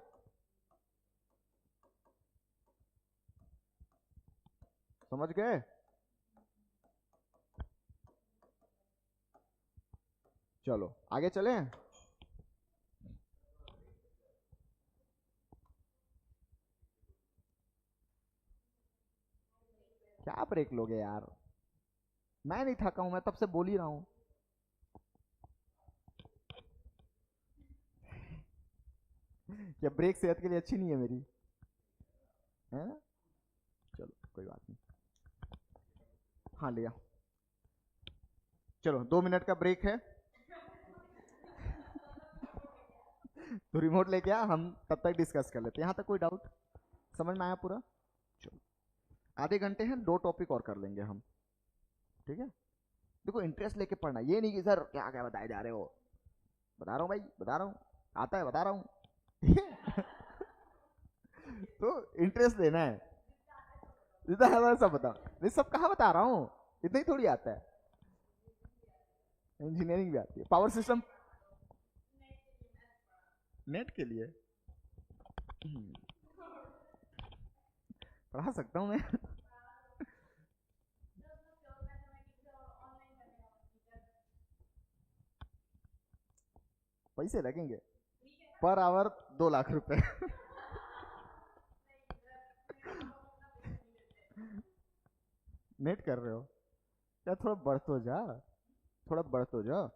समझ गए? चलो आगे चलें। क्या ब्रेक लोगे यार? मैं नहीं थका हूं, मैं तब से बोल ही रहा हूं। क्या ब्रेक सेहत के लिए अच्छी नहीं है मेरी? है? चलो कोई बात नहीं। हाँ लिया। चलो 2 मिनट का ब्रेक है। तो रिमोट लेके आ, हम तब तक डिस्कस कर लेते हैं। यहाँ तक कोई डाउट? समझ में आया पूरा? चलो आधे घंटे हैं, 2 टॉपिक और कर लेंगे हम। ठीक है? देखो इंटरेस्ट लेके पढ़ना, ये नहीं कि सर क्या क्या बताए जा रहे हो। बता रहा हूँ भाई, बता रहा हूँ, आता है बता रहा हूँ। ठीक है? तो इंटरेस्ट देना है, जितना है सब बता। नहीं सब कहाँ बता रहा हूँ, इतना ही थोड़ी आता है। इंजीनियरिंग भी आती है, पावर सिस्टम नेट के लिए पढ़ा सकता हूँ मैं। पैसे लगेंगे पर आवर 2 लाख रुपए। नेट कर रहे हो क्या? थोड़ा बढ़ तो जा, थोड़ा बढ़ तो जा।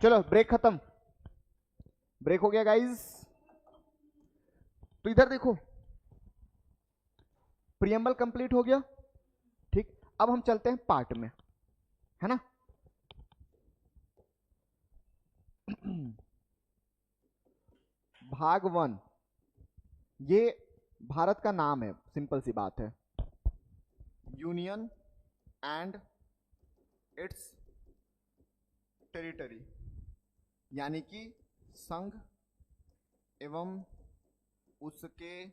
चलो ब्रेक खत्म, ब्रेक हो गया गाइस। तो इधर देखो, प्रियम्बल कंप्लीट हो गया। ठीक, अब हम चलते हैं पार्ट में, है ना? भाग 1, ये भारत का नाम है, सिंपल सी बात है। यूनियन एंड इट्स टेरिटरी, यानी कि संघ एवं उसके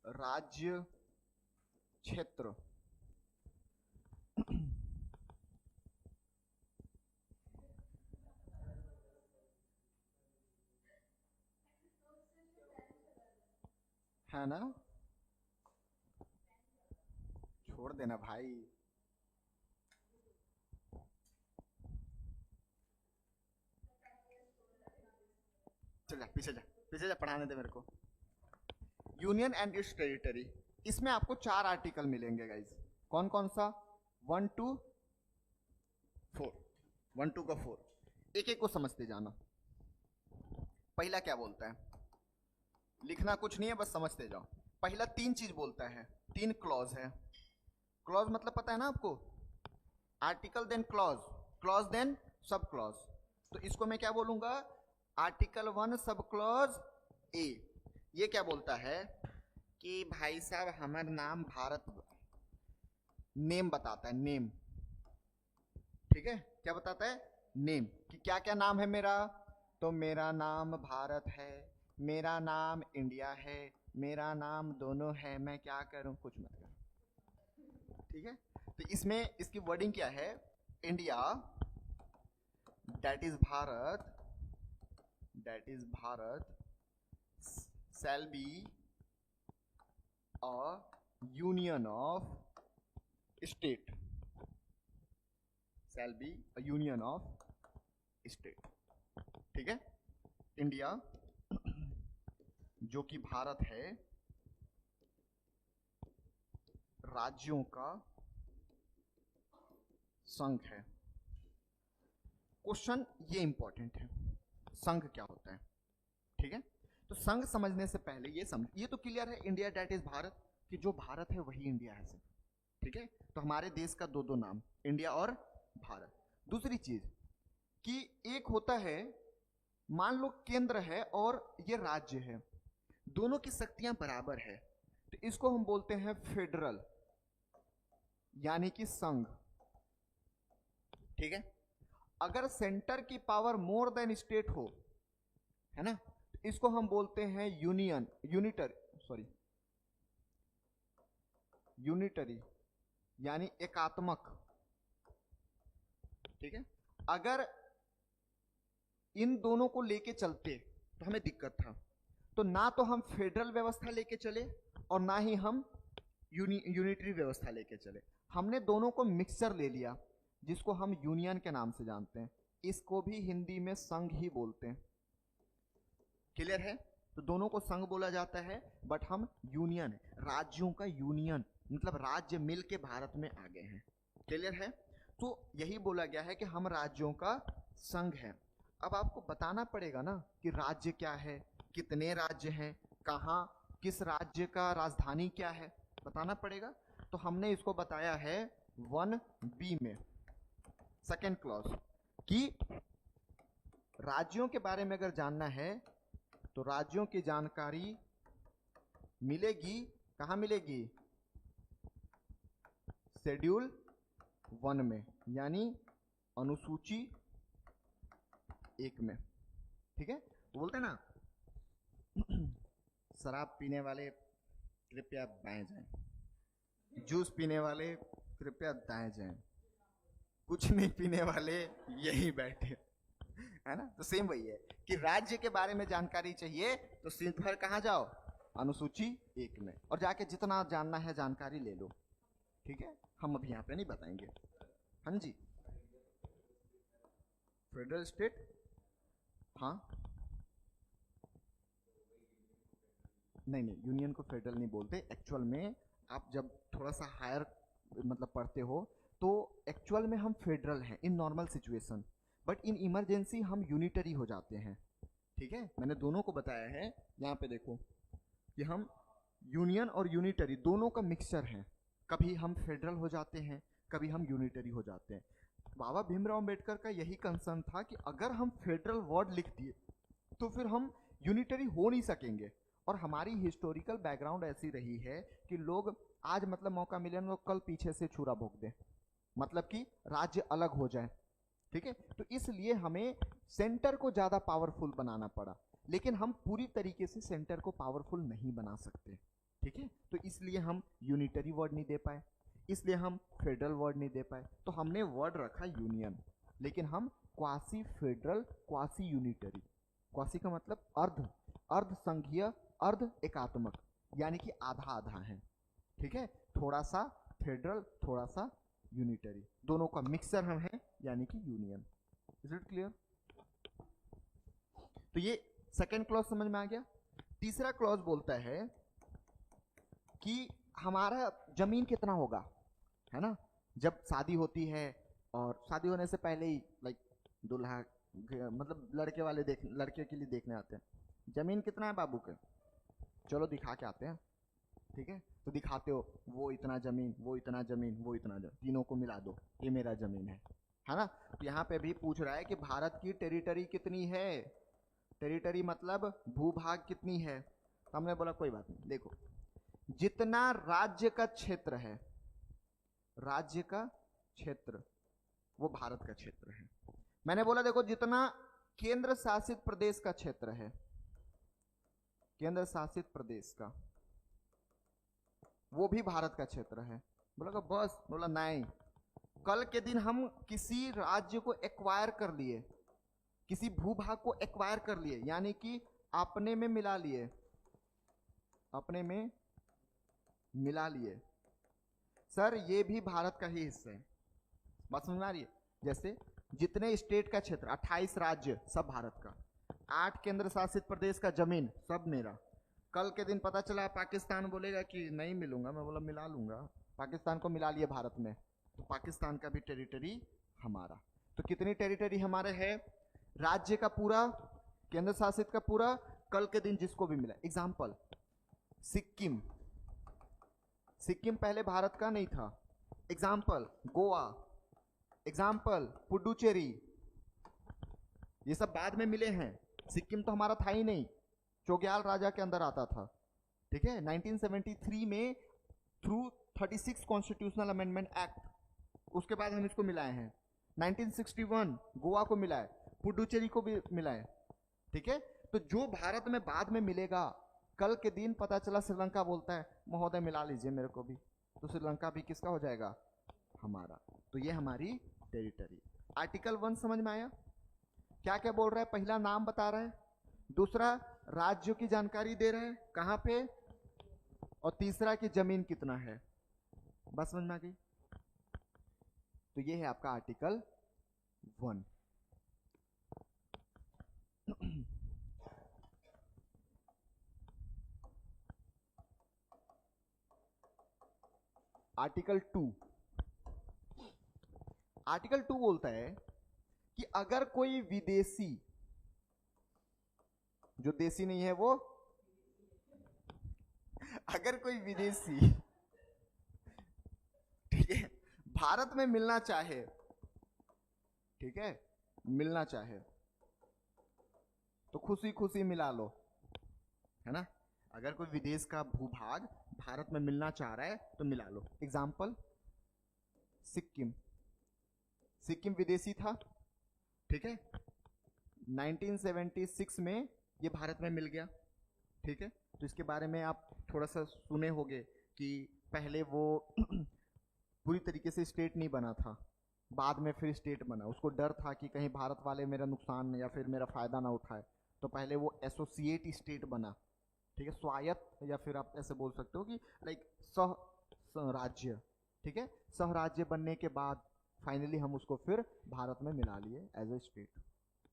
राज्य क्षेत्र। है ना? छोड़ देना भाई। चल जा पीछे जा, पीछे जा, पढ़ाने दे मेरे को। यूनियन एंड इट्स टेरिटरी, इसमें आपको 4 आर्टिकल मिलेंगे गाइस। कौन कौन सा? 1 to 4, 1 to 4, एक एक को समझते जाना। पहला क्या बोलता है? लिखना कुछ नहीं है, बस समझते जाओ। पहला 3 चीज बोलता है, 3 क्लॉज है। क्लॉज मतलब पता है ना आपको? Article then clause, clause then sub clause. तो इसको मैं क्या बोलूंगा? Article 1 sub clause A. ये क्या बोलता है कि भाई साहब हमारा नाम भारत, नेम बताता है, नेम। ठीक है? क्या बताता है? नेम, कि क्या क्या नाम है मेरा। तो मेरा नाम भारत है, मेरा नाम इंडिया है, मेरा नाम दोनों है, मैं क्या करूं? कुछ मत कर। ठीक है? तो इसमें इसकी वर्डिंग क्या है? India, that is Bharat, that is Bharat shall be a union of state, shall be a union of state। ठीक है, इंडिया जो कि भारत है राज्यों का संघ है। क्वेश्चन ये इंपॉर्टेंट है, संघ क्या होता है? ठीक है, तो संघ समझने से पहले ये समझ, ये तो क्लियर है इंडिया डेट इज भारत, कि जो भारत है वही इंडिया है सिर्फ। ठीक है, तो हमारे देश का दो दो नाम, इंडिया और भारत। दूसरी चीज कि एक होता है, मान लो केंद्र है और ये राज्य है, दोनों की शक्तियां बराबर है, तो इसको हम बोलते हैं फेडरल, यानी कि संघ। ठीक है, अगर सेंटर की पावर मोर देन स्टेट हो, है ना, तो इसको हम बोलते हैं यूनियन, यूनिटरी यानी एकात्मक। ठीक है, अगर इन दोनों को लेके चलते तो हमें दिक्कत था, तो ना तो हम फेडरल व्यवस्था लेके चले और ना ही हम यूनिटरी व्यवस्था लेके चले, हमने दोनों को मिक्सचर ले लिया, जिसको हम यूनियन के नाम से जानते हैं। इसको भी हिंदी में संघ ही बोलते हैं। क्लियर है? तो दोनों को संघ बोला जाता है, बट हम यूनियन, राज्यों का यूनियन, मतलब राज्य मिल के भारत में आ गए हैं। क्लियर है? तो यही बोला गया है कि हम राज्यों का संघ है। अब आपको बताना पड़ेगा ना कि राज्य क्या है, कितने राज्य हैं, कहाँ, किस राज्य का राजधानी क्या है, बताना पड़ेगा। तो हमने इसको बताया है 1B में, सेकेंड क्लॉज, कि राज्यों के बारे में अगर जानना है तो राज्यों की जानकारी मिलेगी, कहाँ मिलेगी? शेड्यूल 1 में, यानी अनुसूची 1 में। ठीक है, बोलते हैं ना, शराब पीने वाले कृपया बाएं जाएं, जूस पीने वाले कृपया दाएं जाएं, कुछ नहीं पीने वाले यहीं बैठे, है ना। तो सेम वही है कि राज्य के बारे में जानकारी चाहिए तो सिर्फ भर कहाँ जाओ? अनुसूची 1 में, और जाके जितना जानना है जानकारी ले लो। ठीक है, हम अभी यहाँ पे नहीं बताएंगे। हाँ जी, फेडरल स्टेट, हाँ नहीं नहीं, यूनियन को फेडरल नहीं बोलते एक्चुअल में। आप जब थोड़ा सा हायर मतलब पढ़ते हो तो एक्चुअल में हम फेडरल हैं in normal situation, but in emergency हम यूनिटरी हो जाते हैं। ठीक है, मैंने दोनों को बताया है। यहाँ पे देखो कि हम यूनियन और यूनिटरी दोनों का मिक्सचर है, कभी हम फेडरल हो जाते हैं, कभी हम यूनिटरी हो जाते हैं। बाबा भीमराव अंबेडकर का यही कंसर्न था कि अगर हम फेडरल वर्ड लिख दिए तो फिर हम यूनिटरी हो नहीं सकेंगे। और हमारी हिस्टोरिकल बैकग्राउंड ऐसी रही है कि लोग आज मतलब मौका मिले ना, कल पीछे से छुरा भोंक दें, मतलब कि राज्य अलग हो जाए। ठीक है, तो इसलिए हमें सेंटर को ज्यादा पावरफुल बनाना पड़ा, लेकिन हम पूरी तरीके से सेंटर को पावरफुल नहीं बना सकते। ठीक है, तो इसलिए हम यूनिटरी वर्ड नहीं दे पाए, इसलिए हम फेडरल वर्ड नहीं दे पाए, तो हमने वर्ड रखा यूनियन, लेकिन हम quasi federal, quasi unitary. Quasi का मतलब अर्ध, अर्ध संघीय, अर्ध एकात्मक, यानी कि आधा आधा है। ठीक है, थोड़ा सा फेडरल, थोड़ा सा यूनिटरी, दोनों का मिक्सर हम हैं, यानी कि यूनियन। Is it clear? तो ये सेकेंड क्लॉज समझ में आ गया। तीसरा क्लॉज बोलता है कि हमारा जमीन कितना होगा, है ना। जब शादी होती है और शादी होने से पहले ही लाइक दूल्हा मतलब लड़के वाले लड़के के लिए देखने आते हैं, जमीन कितना है बाबू के, चलो दिखा के आते हैं। ठीक है, तो दिखाते हो, वो इतना जमीन, वो इतना जमीन, वो इतना जमीन, तीनों को मिला दो, ये मेरा जमीन है ना। तो यहाँ पे भी पूछ रहा है कि भारत की टेरिटरी कितनी है, टेरिटरी मतलब भूभाग कितनी है। तो हमने बोला कोई बात नहीं, देखो जितना राज्य का क्षेत्र है, राज्य का क्षेत्र वो भारत का क्षेत्र है। मैंने बोला देखो जितना केंद्र शासित प्रदेश का क्षेत्र है, केंद्र शासित प्रदेश का, वो भी भारत का क्षेत्र है। बोला बस, बोला नहीं, कल के दिन हम किसी राज्य को एक्वायर कर लिए, किसी भूभाग को एक्वायर कर लिए, यानी कि अपने में मिला लिए, अपने में मिला लिए। सर ये भी भारत का ही हिस्सा है, बात समझ में आ रही है? जैसे जितने स्टेट का क्षेत्र, 28 राज्य, सब भारत का, 8 केंद्र शासित प्रदेश का जमीन, सब मेरा। कल के दिन पता चला पाकिस्तान बोलेगा कि नहीं मिलूंगा, मैं बोला मिला लूंगा, पाकिस्तान को मिला लिए भारत में, तो पाकिस्तान का भी टेरिटरी हमारा। तो कितनी टेरिटरी हमारे है? राज्य का पूरा, केंद्र शासित का पूरा, कल के दिन जिसको भी मिला। एग्जाम्पल, सिक्किम, सिक्किम पहले भारत का नहीं था। एग्जाम्पल गोवा, एग्जाम्पल पुडुचेरी, ये सब बाद में मिले हैं। सिक्किम तो हमारा था ही नहीं, चोग्याल राजा के अंदर आता था, ठीक है। 1973 में थ्रू 36 कॉन्स्टिट्यूशनल अमेंडमेंट एक्ट, उसके बाद हम इसको मिलाए हैं। 1961 गोवा को मिला है, पुडुचेरी को भी मिला है, ठीक है। तो जो भारत में बाद में मिलेगा, कल के दिन पता चला श्रीलंका बोलता है महोदय मिला लीजिए मेरे को भी, तो श्रीलंका भी किसका हो जाएगा? हमारा। तो ये हमारी टेरिटरी। आर्टिकल 1 समझ में आया? क्या क्या बोल रहा है? पहला नाम बता रहा है, दूसरा राज्यों की जानकारी दे रहा है कहां पे, और तीसरा कि जमीन कितना है। बस समझ में आ गई? तो ये है आपका आर्टिकल 1। आर्टिकल 2, आर्टिकल 2 बोलता है कि अगर कोई विदेशी, जो देसी नहीं है वो, अगर कोई विदेशी, ठीक है, भारत में मिलना चाहे, ठीक है, मिलना चाहे तो खुशी खुशी मिला लो, है ना। अगर कोई विदेश का भूभाग भारत में मिलना चाह रहा है तो मिला लो। एग्जाम्पल सिक्किम, सिक्किम विदेशी था, ठीक है, 1976 में ये भारत में मिल गया, ठीक है। तो इसके बारे में आप थोड़ा सा सुने होंगे कि पहले वो पूरी तरीके से स्टेट नहीं बना था, बाद में फिर स्टेट बना। उसको डर था कि कहीं भारत वाले मेरा नुकसान या फिर मेरा फायदा ना उठाए, तो पहले वो एसोसिएट स्टेट बना, ठीक है, स्वायत्त, या फिर आप ऐसे बोल सकते हो कि लाइक सह राज्य, ठीक है। सह राज्य बनने के बाद फाइनली हम उसको फिर भारत में मिला लिए एज ए स्टेट।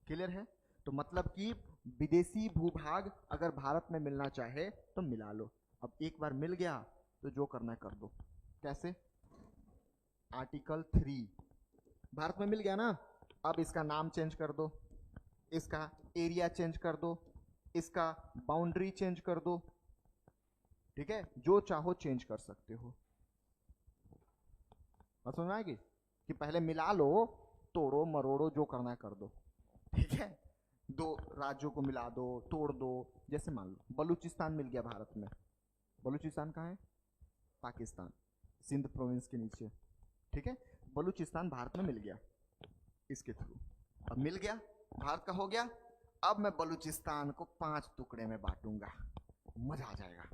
क्लियर है? तो मतलब कि विदेशी भूभाग अगर भारत में मिलना चाहे तो मिला लो। अब एक बार मिल गया तो जो करना है कर दो। कैसे? आर्टिकल 3, भारत में मिल गया ना, अब इसका नाम चेंज कर दो, इसका एरिया चेंज कर दो, इसका बाउंड्री चेंज कर दो, ठीक है, जो चाहो चेंज कर सकते हो। बात समझ में आएगी कि पहले मिला लो, तोड़ो मरोड़ो, जो करना है कर दो, ठीक है। 2 राज्यों को मिला दो, तोड़ दो। जैसे मान लो बलूचिस्तान मिल गया भारत में, बलूचिस्तान कहाँ है? पाकिस्तान, सिंध प्रोविंस के नीचे, ठीक है। बलूचिस्तान भारत में मिल गया इसके थ्रू, अब मिल गया, भारत का हो गया। अब मैं बलूचिस्तान को 5 टुकड़े में बांटूंगा, मजा आ जाएगा,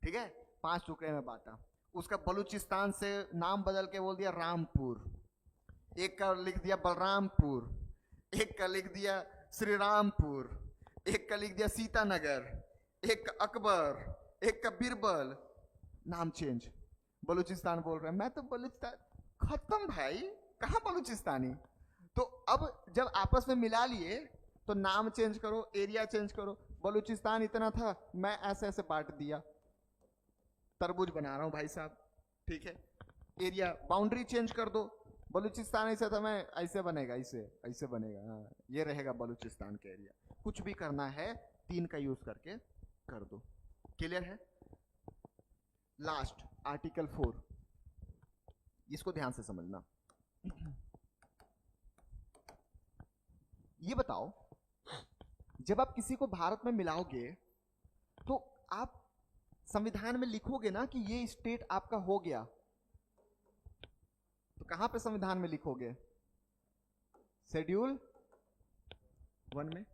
ठीक है। 5 टुकड़े में बांटा, उसका बलूचिस्तान से नाम बदल के बोल दिया रामपुर, एक का लिख दिया बलरामपुर, एक का लिख दिया श्री रामपुर, एक का लिख दिया सीतानगर, एक का अकबर, एक का बीरबल, नाम चेंज। बलूचिस्तान बोल रहे हैं मैं तो बलूचिस्तान खत्म भाई, कहाँ बलूचिस्तानी। तो अब जब आपस में मिला लिए तो नाम चेंज करो, एरिया चेंज करो। बलूचिस्तान इतना था, मैं ऐसे ऐसे बांट दिया, तरबूज बना रहा हूं भाई साहब, ठीक है। एरिया बाउंड्री चेंज कर दो, बलूचिस्तान ऐसा था, मैं ऐसे बनेगा, ऐसे ऐसे बनेगा, हाँ, ये रहेगा बलूचिस्तान का एरिया। कुछ भी करना है 3 का यूज करके कर दो। क्लियर है? लास्ट आर्टिकल 4, इसको ध्यान से समझना। ये बताओ, जब आप किसी को भारत में मिलाओगे तो आप संविधान में लिखोगे ना कि ये स्टेट आपका हो गया, तो कहां पे संविधान में लिखोगे? शेड्यूल 1 में।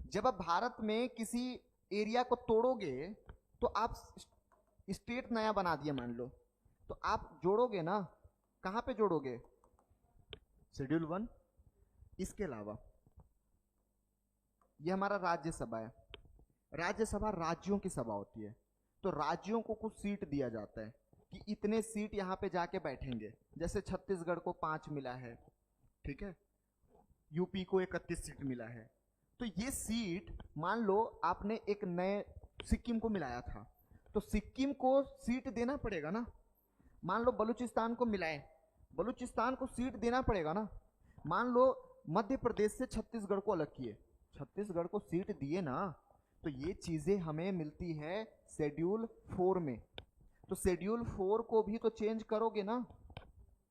जब आप भारत में किसी एरिया को तोड़ोगे तो आप स्टेट नया बना दिया मान लो, तो आप जोड़ोगे ना, कहां पे जोड़ोगे? शेड्यूल 1। इसके अलावा ये हमारा राज्यसभा है। राज्यसभा राज्यों की सभा होती है, तो राज्यों को कुछ सीट दिया जाता है कि इतने सीट यहाँ पे जाके बैठेंगे। जैसे छत्तीसगढ़ को 5 मिला है, ठीक है, यूपी को 31 सीट मिला है। तो ये सीट, मान लो आपने एक नए सिक्किम को मिलाया था, तो सिक्किम को सीट देना पड़ेगा ना। मान लो बलूचिस्तान को मिलाए, बलूचिस्तान को सीट देना पड़ेगा ना। मान लो मध्य प्रदेश से छत्तीसगढ़ को अलग किए, छत्तीसगढ़ को सीट दिए ना। तो ये चीजें हमें मिलती है शेड्यूल 4 में। तो शेड्यूल 4 को भी तो चेंज करोगे ना,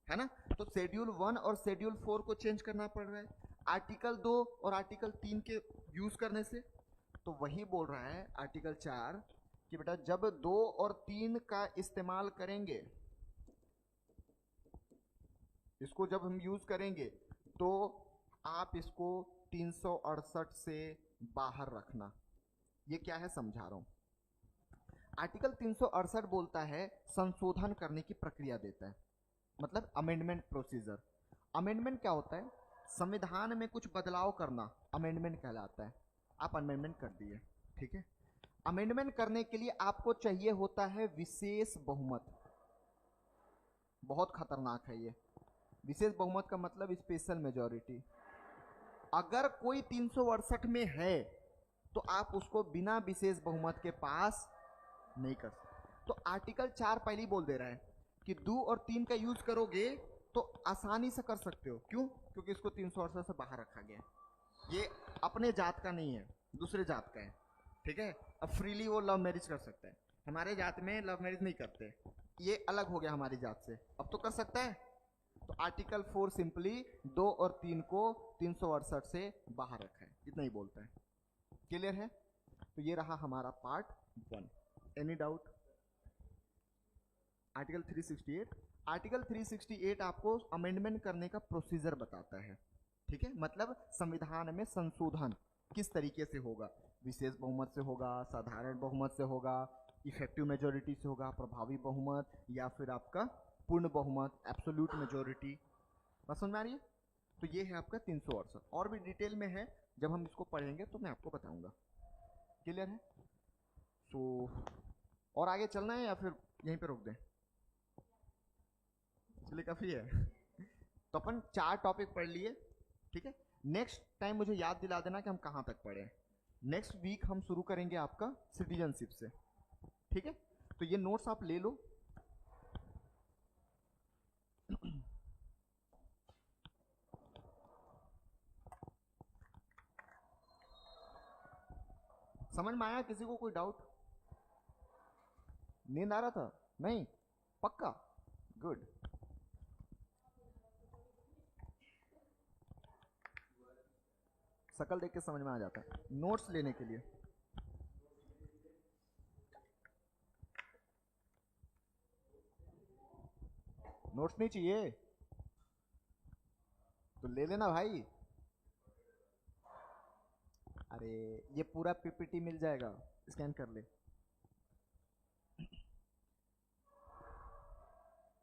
है ना। तो शेड्यूल 1 और शेड्यूल 4 को चेंज करना पड़ रहा है आर्टिकल 2 और आर्टिकल 3 के यूज करने से। तो वही बोल रहा है आर्टिकल 4 कि बेटा जब 2 और 3 का इस्तेमाल करेंगे, इसको जब हम यूज करेंगे, तो आप इसको 368 से बाहर रखना। ये क्या है समझा रहा हूं। आर्टिकल 368 बोलता है संशोधन करने की प्रक्रिया देता है, मतलब अमेंडमेंट प्रोसीजर। अमेंडमेंट क्या होता है? संविधान में कुछ बदलाव करना अमेंडमेंट कहलाता है। आप अमेंडमेंट कर दिए, ठीक है। अमेंडमेंट करने के लिए आपको चाहिए होता है विशेष बहुमत। बहुत खतरनाक है ये विशेष बहुमत का मतलब स्पेशल मेजॉरिटी। अगर कोई 368 में है तो आप उसको बिना विशेष बहुमत के पास नहीं कर सकते। तो आर्टिकल 4 पहले ही बोल दे रहा है कि 2 और 3 का यूज करोगे तो आसानी से कर सकते हो। क्यों? क्योंकि इसको 368 से बाहर रखा गया है। ये अपने जात का नहीं है, दूसरे जात का है, ठीक है। अब फ्रीली वो लव मैरिज कर सकता है। हमारे जात में लव मैरिज नहीं करते, ये अलग हो गया हमारी जात से, अब तो कर सकता है। तो आर्टिकल 4 सिंपली 2 और 3 को 368 से बाहर रखा है, इतना ही बोलता है। क्लियर है? तो ये रहा हमारा part 1। Any doubt? Article 368। Article 368 आपको अमेंडमेंट करने का प्रोसीजर बताता है, ठीक है। मतलब संविधान में संशोधन किस तरीके से होगा, विशेष बहुमत से होगा, साधारण बहुमत से होगा, इफेक्टिव मेजोरिटी से होगा, प्रभावी बहुमत, या फिर आपका पूर्ण बहुमत, एब्सोल्यूट मेजोरिटी। बात समझ में आ रही है? तो ये है आपका 368। और भी डिटेल में है, जब हम इसको पढ़ेंगे तो मैं आपको बताऊंगा। क्लियर है? तो और आगे चलना है या फिर यहीं पे रोक दें? चलिए काफी है। तो अपन 4 टॉपिक पढ़ लिए, ठीक है। नेक्स्ट टाइम मुझे याद दिला देना कि हम कहां तक पढ़े। नेक्स्ट वीक हम शुरू करेंगे आपका सिटीजनशिप से, ठीक है। तो ये नोट्स आप ले लो। समझ में आया? किसी को कोई डाउट? नींद आ रहा था? नहीं? पक्का? गुड। शकल देख के समझ में आ जाता है। नोट्स लेने के लिए नोट्स नहीं चाहिए तो ले लेना भाई। अरे ये पूरा पीपीटी मिल जाएगा, स्कैन कर ले।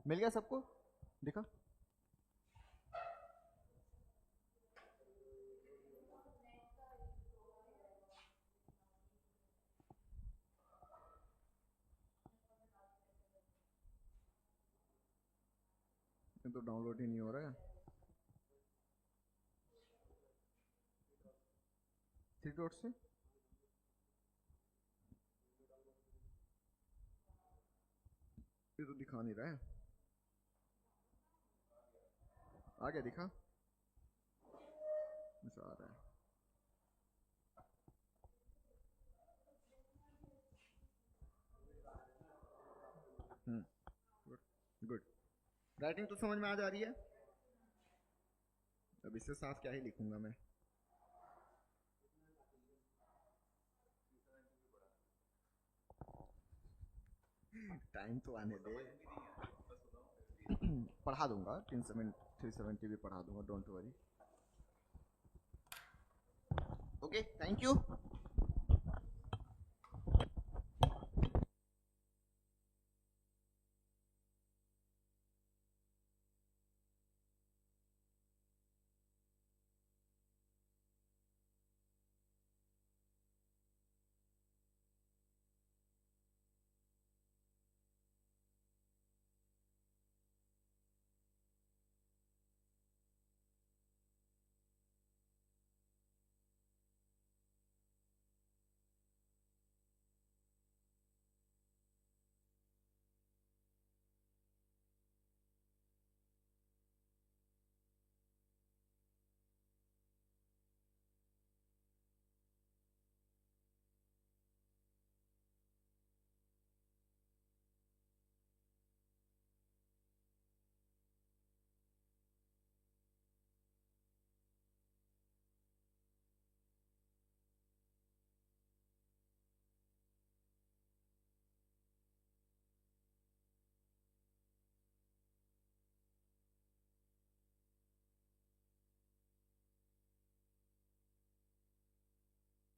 मिल गया सबको? देखा? तो डाउनलोड ही नहीं हो रहा है। 3 डॉट से ये तो दिखा नहीं रहा है। आ गया? दिखा? अच्छा आ रहा है। गुड। राइटिंग तो समझ में आ जा रही है। अब इससे साफ क्या ही लिखूंगा मैं। टाइम तो आने दे। पढ़ा दूंगा 370 भी पढ़ा दूंगा, don't worry. Okay, thank you.